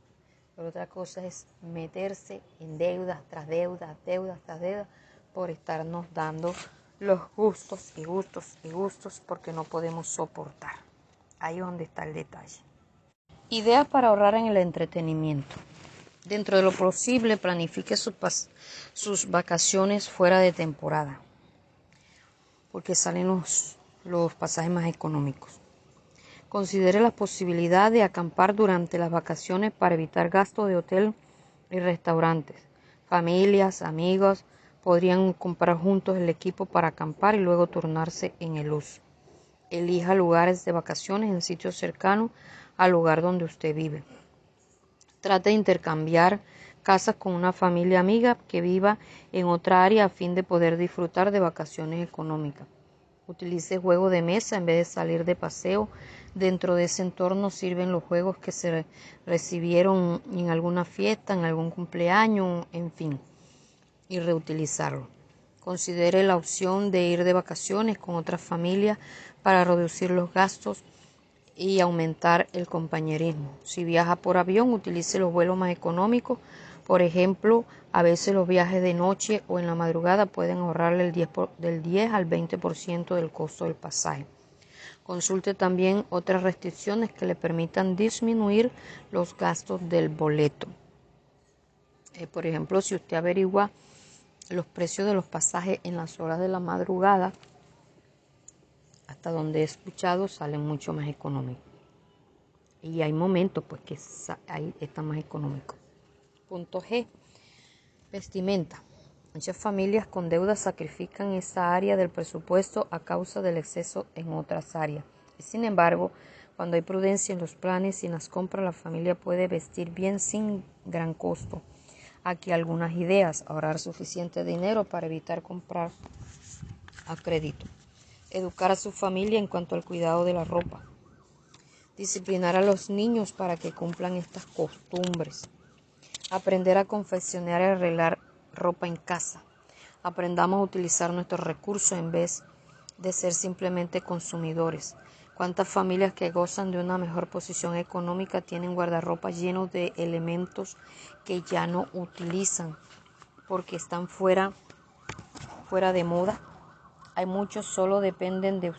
Pero otra cosa es meterse en deudas tras deudas, deudas tras deudas, por estarnos dando los gustos y gustos y gustos porque no podemos soportar. Ahí es donde está el detalle. Ideas para ahorrar en el entretenimiento. Dentro de lo posible, planifique sus vacaciones fuera de temporada, porque salen los pasajes más económicos. Considere la posibilidad de acampar durante las vacaciones para evitar gastos de hotel y restaurantes. Familias, amigos podrían comprar juntos el equipo para acampar y luego turnarse en el uso. Elija lugares de vacaciones en sitios cercanos al lugar donde usted vive. Trate de intercambiar casas con una familia amiga que viva en otra área a fin de poder disfrutar de vacaciones económicas. Utilice juegos de mesa en vez de salir de paseo. Dentro de ese entorno sirven los juegos que se recibieron en alguna fiesta, en algún cumpleaños, en fin, y reutilizarlo. Considere la opción de ir de vacaciones con otras familias para reducir los gastos y aumentar el compañerismo. Si viaja por avión, utilice los vuelos más económicos. Por ejemplo, a veces los viajes de noche o en la madrugada pueden ahorrarle del 10 al 20% del costo del pasaje. Consulte también otras restricciones que le permitan disminuir los gastos del boleto. Por ejemplo, si usted averigua los precios de los pasajes en las horas de la madrugada, hasta donde he escuchado, salen mucho más económicos. Y hay momentos pues que ahí está más económico. Punto G. Vestimenta. Muchas familias con deudas sacrifican esa área del presupuesto a causa del exceso en otras áreas. Sin embargo, cuando hay prudencia en los planes y en las compras, la familia puede vestir bien sin gran costo. Aquí algunas ideas. Ahorrar suficiente dinero para evitar comprar a crédito. Educar a su familia en cuanto al cuidado de la ropa. Disciplinar a los niños para que cumplan estas costumbres. Aprender a confeccionar y arreglar ropa en casa. Aprendamos a utilizar nuestros recursos en vez de ser simplemente consumidores. ¿Cuántas familias que gozan de una mejor posición económica tienen guardarropas llenos de elementos que ya no utilizan porque están fuera de moda? Hay muchos, solo depende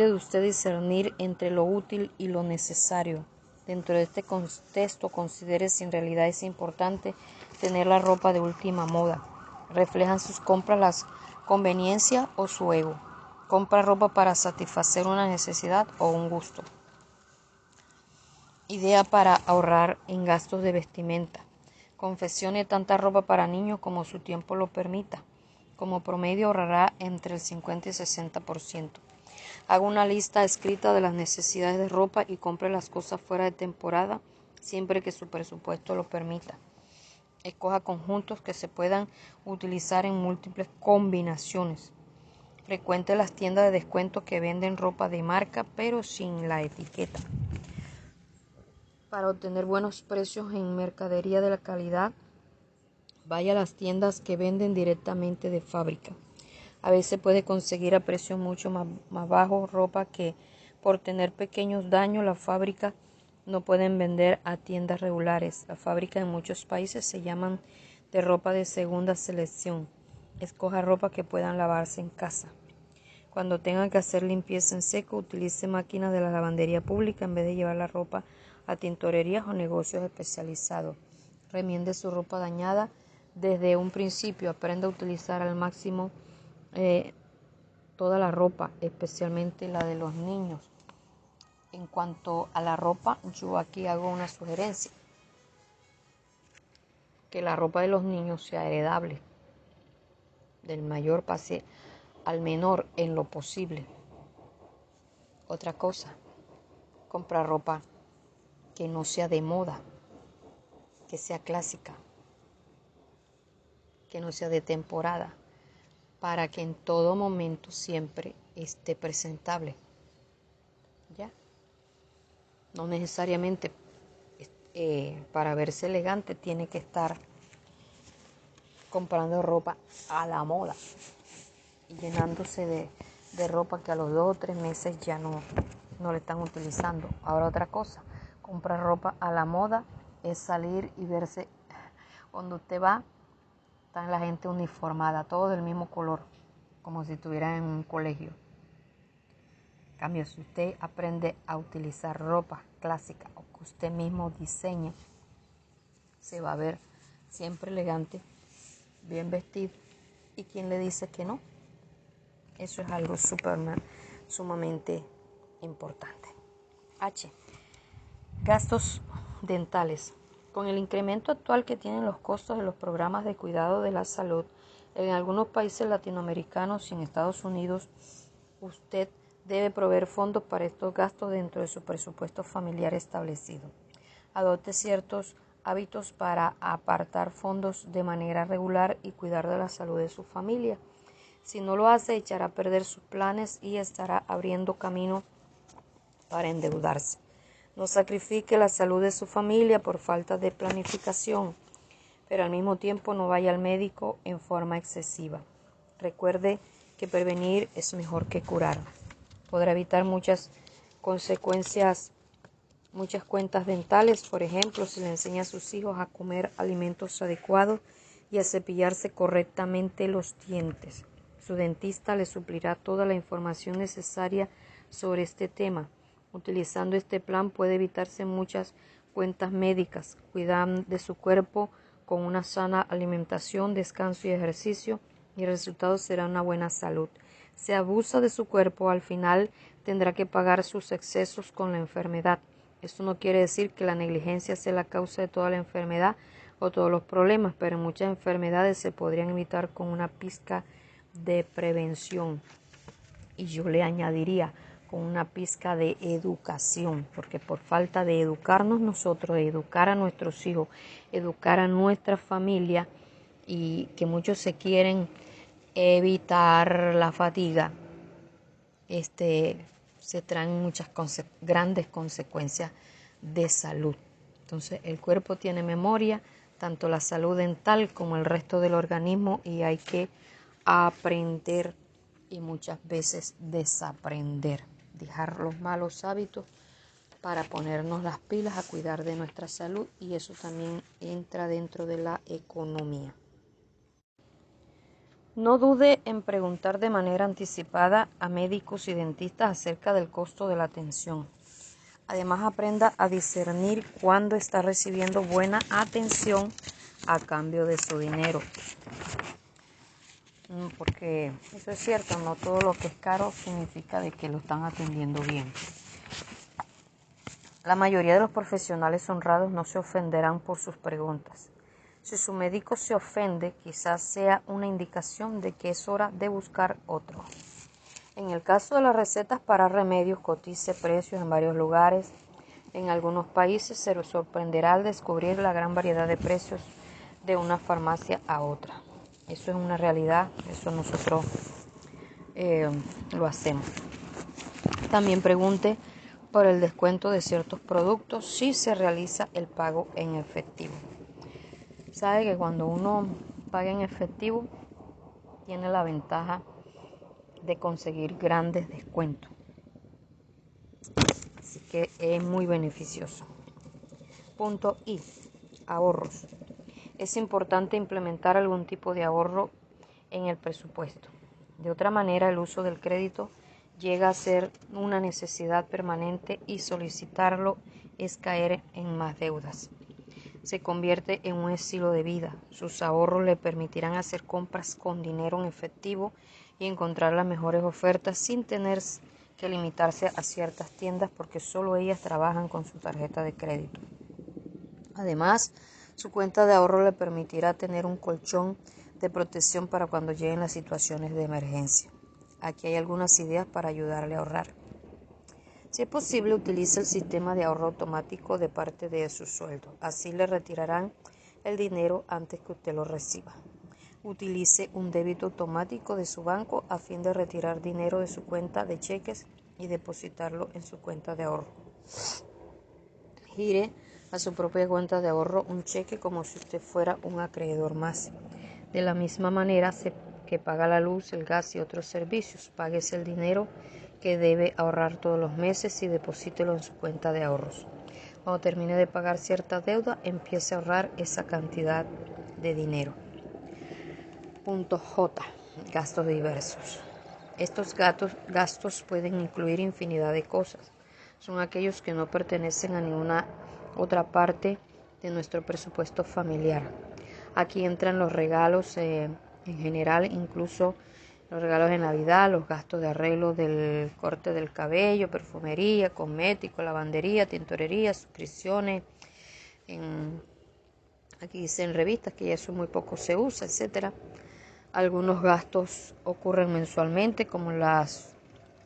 de usted discernir entre lo útil y lo necesario. Dentro de este contexto, considere si en realidad es importante tener la ropa de última moda. ¿Reflejan sus compras la conveniencia o su ego? ¿Compra ropa para satisfacer una necesidad o un gusto? Idea para ahorrar en gastos de vestimenta. Confeccione tanta ropa para niños como su tiempo lo permita. Como promedio ahorrará entre el 50 y 60%. Haga una lista escrita de las necesidades de ropa y compre las cosas fuera de temporada siempre que su presupuesto lo permita. Escoja conjuntos que se puedan utilizar en múltiples combinaciones. Frecuente las tiendas de descuento que venden ropa de marca pero sin la etiqueta. Para obtener buenos precios en mercadería de la calidad, vaya a las tiendas que venden directamente de fábrica. A veces puede conseguir a precios mucho más bajos ropa que por tener pequeños daños las fábricas no pueden vender a tiendas regulares. Las fábricas en muchos países se llaman de ropa de segunda selección. Escoja ropa que puedan lavarse en casa. Cuando tengan que hacer limpieza en seco, utilice máquinas de la lavandería pública en vez de llevar la ropa a tintorerías o negocios especializados. Remiende su ropa dañada desde un principio. Aprenda a utilizar al máximo toda la ropa, especialmente la de los niños. En cuanto a la ropa, yo aquí hago una sugerencia: que la ropa de los niños sea heredable, del mayor pase al menor en lo posible. Otra cosa, comprar ropa que no sea de moda, que sea clásica, que no sea de temporada, para que en todo momento siempre esté presentable. ¿Ya? No necesariamente para verse elegante tiene que estar comprando ropa a la moda y llenándose de ropa que a los 2 o 3 meses ya no le están utilizando. Ahora otra cosa, comprar ropa a la moda es salir y verse, cuando usted va, está la gente uniformada, todo del mismo color, como si estuviera en un colegio. En cambio, si usted aprende a utilizar ropa clásica o que usted mismo diseña, se va a ver siempre elegante, bien vestido. ¿Y quién le dice que no? Eso es algo sumamente importante. H. Gastos dentales. Con el incremento actual que tienen los costos de los programas de cuidado de la salud en algunos países latinoamericanos y en Estados Unidos, usted debe proveer fondos para estos gastos dentro de su presupuesto familiar establecido. Adopte ciertos hábitos para apartar fondos de manera regular y cuidar de la salud de su familia. Si no lo hace, echará a perder sus planes y estará abriendo camino para endeudarse. No sacrifique la salud de su familia por falta de planificación, pero al mismo tiempo no vaya al médico en forma excesiva. Recuerde que prevenir es mejor que curar. Podrá evitar muchas consecuencias, muchas cuentas dentales, por ejemplo, si le enseña a sus hijos a comer alimentos adecuados y a cepillarse correctamente los dientes. Su dentista le suplirá toda la información necesaria sobre este tema. Utilizando este plan puede evitarse muchas cuentas médicas, cuidan de su cuerpo con una sana alimentación, descanso y ejercicio, y el resultado será una buena salud. Si abusa de su cuerpo, al final tendrá que pagar sus excesos con la enfermedad. Esto no quiere decir que la negligencia sea la causa de toda la enfermedad o todos los problemas, pero muchas enfermedades se podrían evitar con una pizca de prevención. Y yo le añadiría con una pizca de educación, porque por falta de educarnos nosotros, de educar a nuestros hijos, educar a nuestra familia, y que muchos se quieren evitar la fatiga, se traen muchas grandes consecuencias de salud. Entonces el cuerpo tiene memoria, tanto la salud dental como el resto del organismo, y hay que aprender y muchas veces desaprender, dejar los malos hábitos para ponernos las pilas a cuidar de nuestra salud, y eso también entra dentro de la economía. No dude en preguntar de manera anticipada a médicos y dentistas acerca del costo de la atención. Además, aprenda a discernir cuándo está recibiendo buena atención a cambio de su dinero. Porque eso es cierto, no todo lo que es caro significa de que lo están atendiendo bien. La mayoría de los profesionales honrados no se ofenderán por sus preguntas. Si su médico se ofende, quizás sea una indicación de que es hora de buscar otro. En el caso de las recetas para remedios, cotice precios en varios lugares. En algunos países se sorprenderá al descubrir la gran variedad de precios de una farmacia a otra. Eso es una realidad, eso nosotros lo hacemos. También pregunte por el descuento de ciertos productos si se realiza el pago en efectivo. Sabe que cuando uno paga en efectivo tiene la ventaja de conseguir grandes descuentos. Así que es muy beneficioso. Punto I. Ahorros. Es importante implementar algún tipo de ahorro en el presupuesto. De otra manera, el uso del crédito llega a ser una necesidad permanente y solicitarlo es caer en más deudas. Se convierte en un estilo de vida. Sus ahorros le permitirán hacer compras con dinero en efectivo y encontrar las mejores ofertas sin tener que limitarse a ciertas tiendas, porque solo ellas trabajan con su tarjeta de crédito. Además, su cuenta de ahorro le permitirá tener un colchón de protección para cuando lleguen las situaciones de emergencia. Aquí hay algunas ideas para ayudarle a ahorrar. Si es posible, utilice el sistema de ahorro automático de parte de su sueldo. Así le retirarán el dinero antes que usted lo reciba. Utilice un débito automático de su banco a fin de retirar dinero de su cuenta de cheques y depositarlo en su cuenta de ahorro. Gire a su propia cuenta de ahorro un cheque como si usted fuera un acreedor más. De la misma manera que paga la luz, el gas y otros servicios, páguese el dinero que debe ahorrar todos los meses y deposítelo en su cuenta de ahorros. Cuando termine de pagar cierta deuda, empiece a ahorrar esa cantidad de dinero. Punto J. Gastos diversos. Estos gastos pueden incluir infinidad de cosas. Son aquellos que no pertenecen a ninguna otra parte de nuestro presupuesto familiar. Aquí entran los regalos en general, incluso los regalos de Navidad, los gastos de arreglo del corte del cabello, perfumería, cosméticos, lavandería, tintorería, suscripciones, aquí dicen revistas, que ya eso muy poco se usa, etcétera. Algunos gastos ocurren mensualmente, como las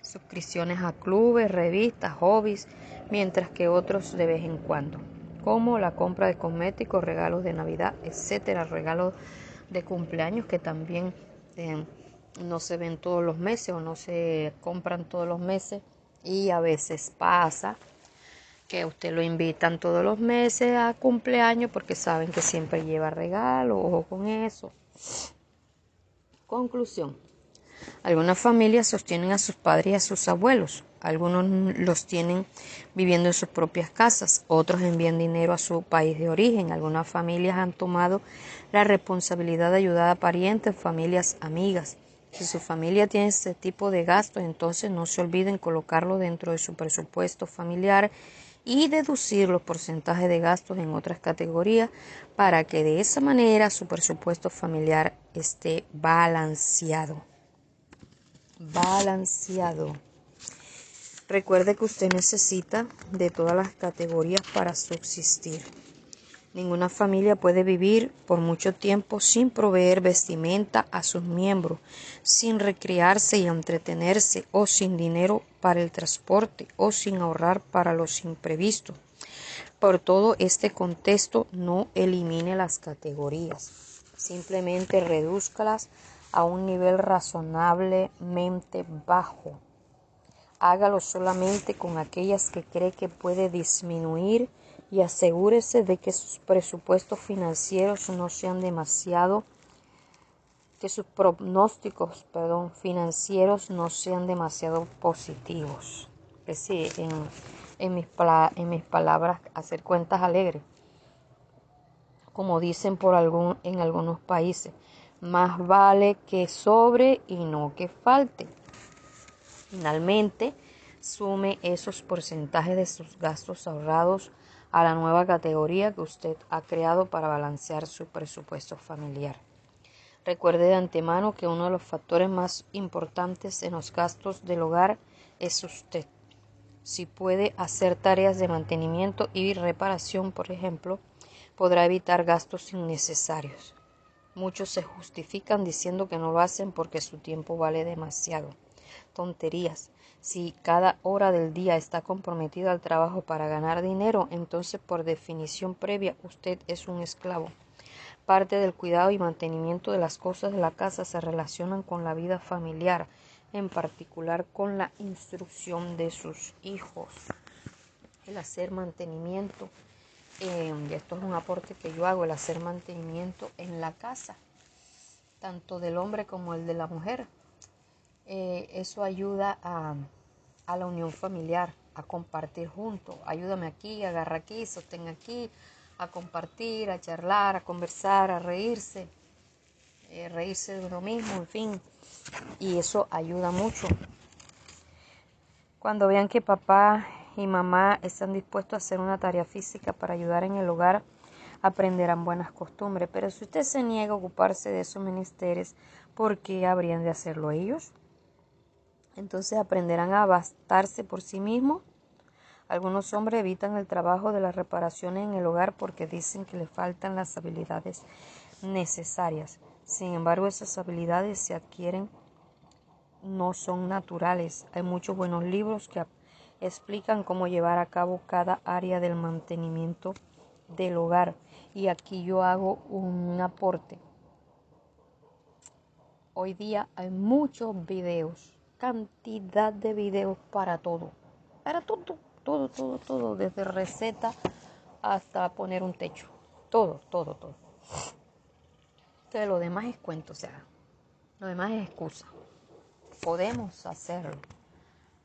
suscripciones a clubes, revistas, hobbies, mientras que otros de vez en cuando, como la compra de cosméticos, regalos de Navidad, etcétera, regalos de cumpleaños que también no se ven todos los meses o no se compran todos los meses, y a veces pasa que a usted lo invitan todos los meses a cumpleaños porque saben que siempre lleva regalo. Ojo con eso. Conclusión. Algunas familias sostienen a sus padres y a sus abuelos. Algunos los tienen viviendo en sus propias casas. Otros envían dinero a su país de origen. Algunas familias han tomado la responsabilidad de ayudar a parientes, familias, amigas. Si su familia tiene este tipo de gastos, entonces no se olviden colocarlo dentro de su presupuesto familiar y deducir los porcentajes de gastos en otras categorías para que de esa manera su presupuesto familiar esté balanceado. Recuerde que usted necesita de todas las categorías para subsistir. Ninguna familia puede vivir por mucho tiempo sin proveer vestimenta a sus miembros, sin recrearse y entretenerse, o sin dinero para el transporte, o sin ahorrar para los imprevistos. Por todo este contexto, no elimine las categorías, simplemente redúzcalas a un nivel razonablemente bajo. Hágalo solamente con aquellas que cree que puede disminuir y asegúrese de que sus presupuestos financieros no sean que sus pronósticos, financieros no sean demasiado positivos. Es decir, en mis palabras, hacer cuentas alegres. Como dicen en algunos países, más vale que sobre y no que falte. Finalmente, sume esos porcentajes de sus gastos ahorrados a la nueva categoría que usted ha creado para balancear su presupuesto familiar. Recuerde de antemano que uno de los factores más importantes en los gastos del hogar es usted. Si puede hacer tareas de mantenimiento y reparación, por ejemplo, podrá evitar gastos innecesarios. Muchos se justifican diciendo que no lo hacen porque su tiempo vale demasiado. Tonterías. Si cada hora del día está comprometida al trabajo para ganar dinero, entonces por definición previa usted es un esclavo. Parte del cuidado y mantenimiento de las cosas de la casa se relacionan con la vida familiar, en particular con la instrucción de sus hijos. El hacer mantenimiento, y esto es un aporte que yo hago, el hacer mantenimiento en la casa, tanto del hombre como el de la mujer. Eso ayuda a la unión familiar, a compartir juntos. Ayúdame aquí, agarra aquí, sostén aquí, a compartir, a charlar, a conversar, a reírse de uno mismo, en fin. Y eso ayuda mucho. Cuando vean que papá y mamá están dispuestos a hacer una tarea física para ayudar en el hogar, aprenderán buenas costumbres. Pero si usted se niega a ocuparse de esos menesteres, ¿por qué habrían de hacerlo ellos? Entonces aprenderán a bastarse por sí mismos. Algunos hombres evitan el trabajo de las reparaciones en el hogar porque dicen que le faltan las habilidades necesarias. Sin embargo, esas habilidades se adquieren, no son naturales. Hay muchos buenos libros que explican cómo llevar a cabo cada área del mantenimiento del hogar. Y aquí yo hago un aporte. Hoy día hay muchos videos, cantidad de videos para todo, desde receta hasta poner un techo, todo. Entonces lo demás es cuento, o sea, lo demás es excusa. Podemos hacerlo,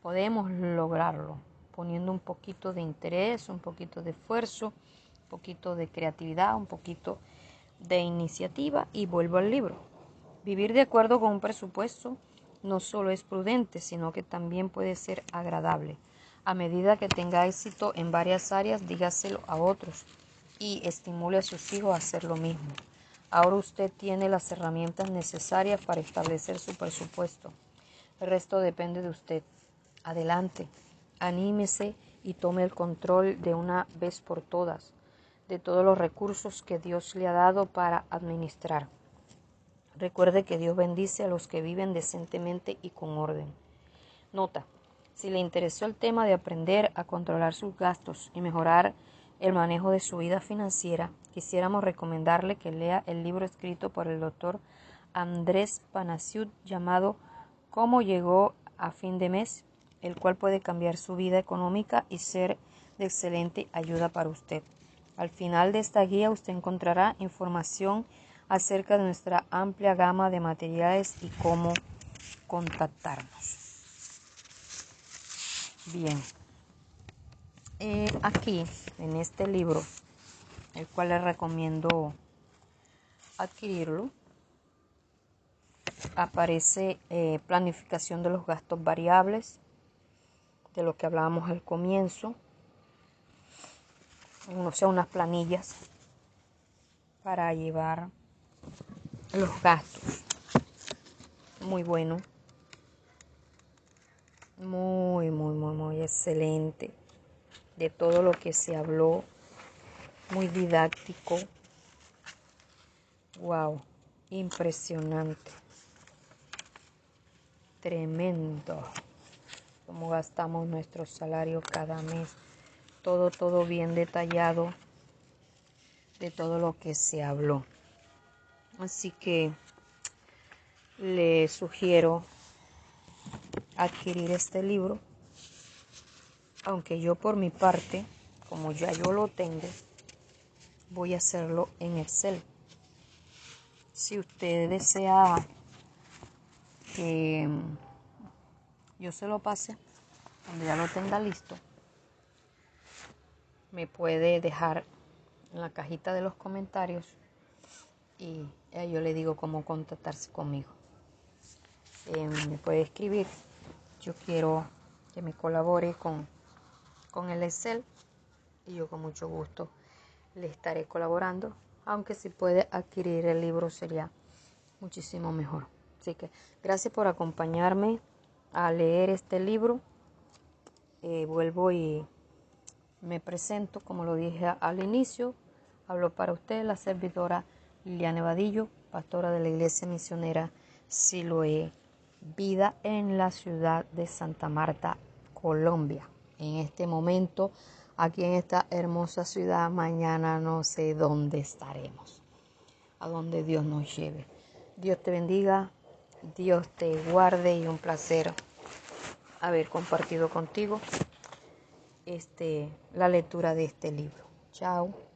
podemos lograrlo, poniendo un poquito de interés, un poquito de esfuerzo, un poquito de creatividad, un poquito de iniciativa, y vuelvo al libro. Vivir de acuerdo con un presupuesto no solo es prudente, sino que también puede ser agradable. A medida que tenga éxito en varias áreas, dígaselo a otros y estimule a sus hijos a hacer lo mismo. Ahora usted tiene las herramientas necesarias para establecer su presupuesto. El resto depende de usted. Adelante, anímese y tome el control de una vez por todas de todos los recursos que Dios le ha dado para administrar. Recuerde que Dios bendice a los que viven decentemente y con orden. Nota: si le interesó el tema de aprender a controlar sus gastos y mejorar el manejo de su vida financiera, quisiéramos recomendarle que lea el libro escrito por el Dr. Andrés Panasiuk llamado «Cómo llegó a fin de mes», el cual puede cambiar su vida económica y ser de excelente ayuda para usted. Al final de esta guía usted encontrará información acerca de nuestra amplia gama de materiales y cómo contactarnos. Bien, aquí en este libro, el cual les recomiendo adquirirlo, aparece planificación de los gastos variables, de lo que hablábamos al comienzo, o sea, unas planillas para llevar los gastos. Muy bueno, muy excelente, de todo lo que se habló, muy didáctico. Wow, impresionante, tremendo, cómo gastamos nuestro salario cada mes, todo bien detallado de todo lo que se habló. Así que le sugiero adquirir este libro, aunque yo por mi parte, como ya yo lo tengo, voy a hacerlo en Excel. Si usted desea que yo se lo pase, cuando ya lo tenga listo, me puede dejar en la cajita de los comentarios y yo le digo cómo contactarse conmigo. Me puede escribir, yo quiero que me colabore con el Excel, y yo con mucho gusto le estaré colaborando, aunque si puede adquirir el libro sería muchísimo mejor. Así que gracias por acompañarme a leer este libro. Vuelvo y me presento, como lo dije al inicio. Hablo para usted la servidora Liliana Vadillo, pastora de la Iglesia Misionera Siloé Vida en la ciudad de Santa Marta, Colombia. En este momento, aquí en esta hermosa ciudad, mañana no sé dónde estaremos, a donde Dios nos lleve. Dios te bendiga, Dios te guarde, y un placer haber compartido contigo la lectura de este libro. Chao.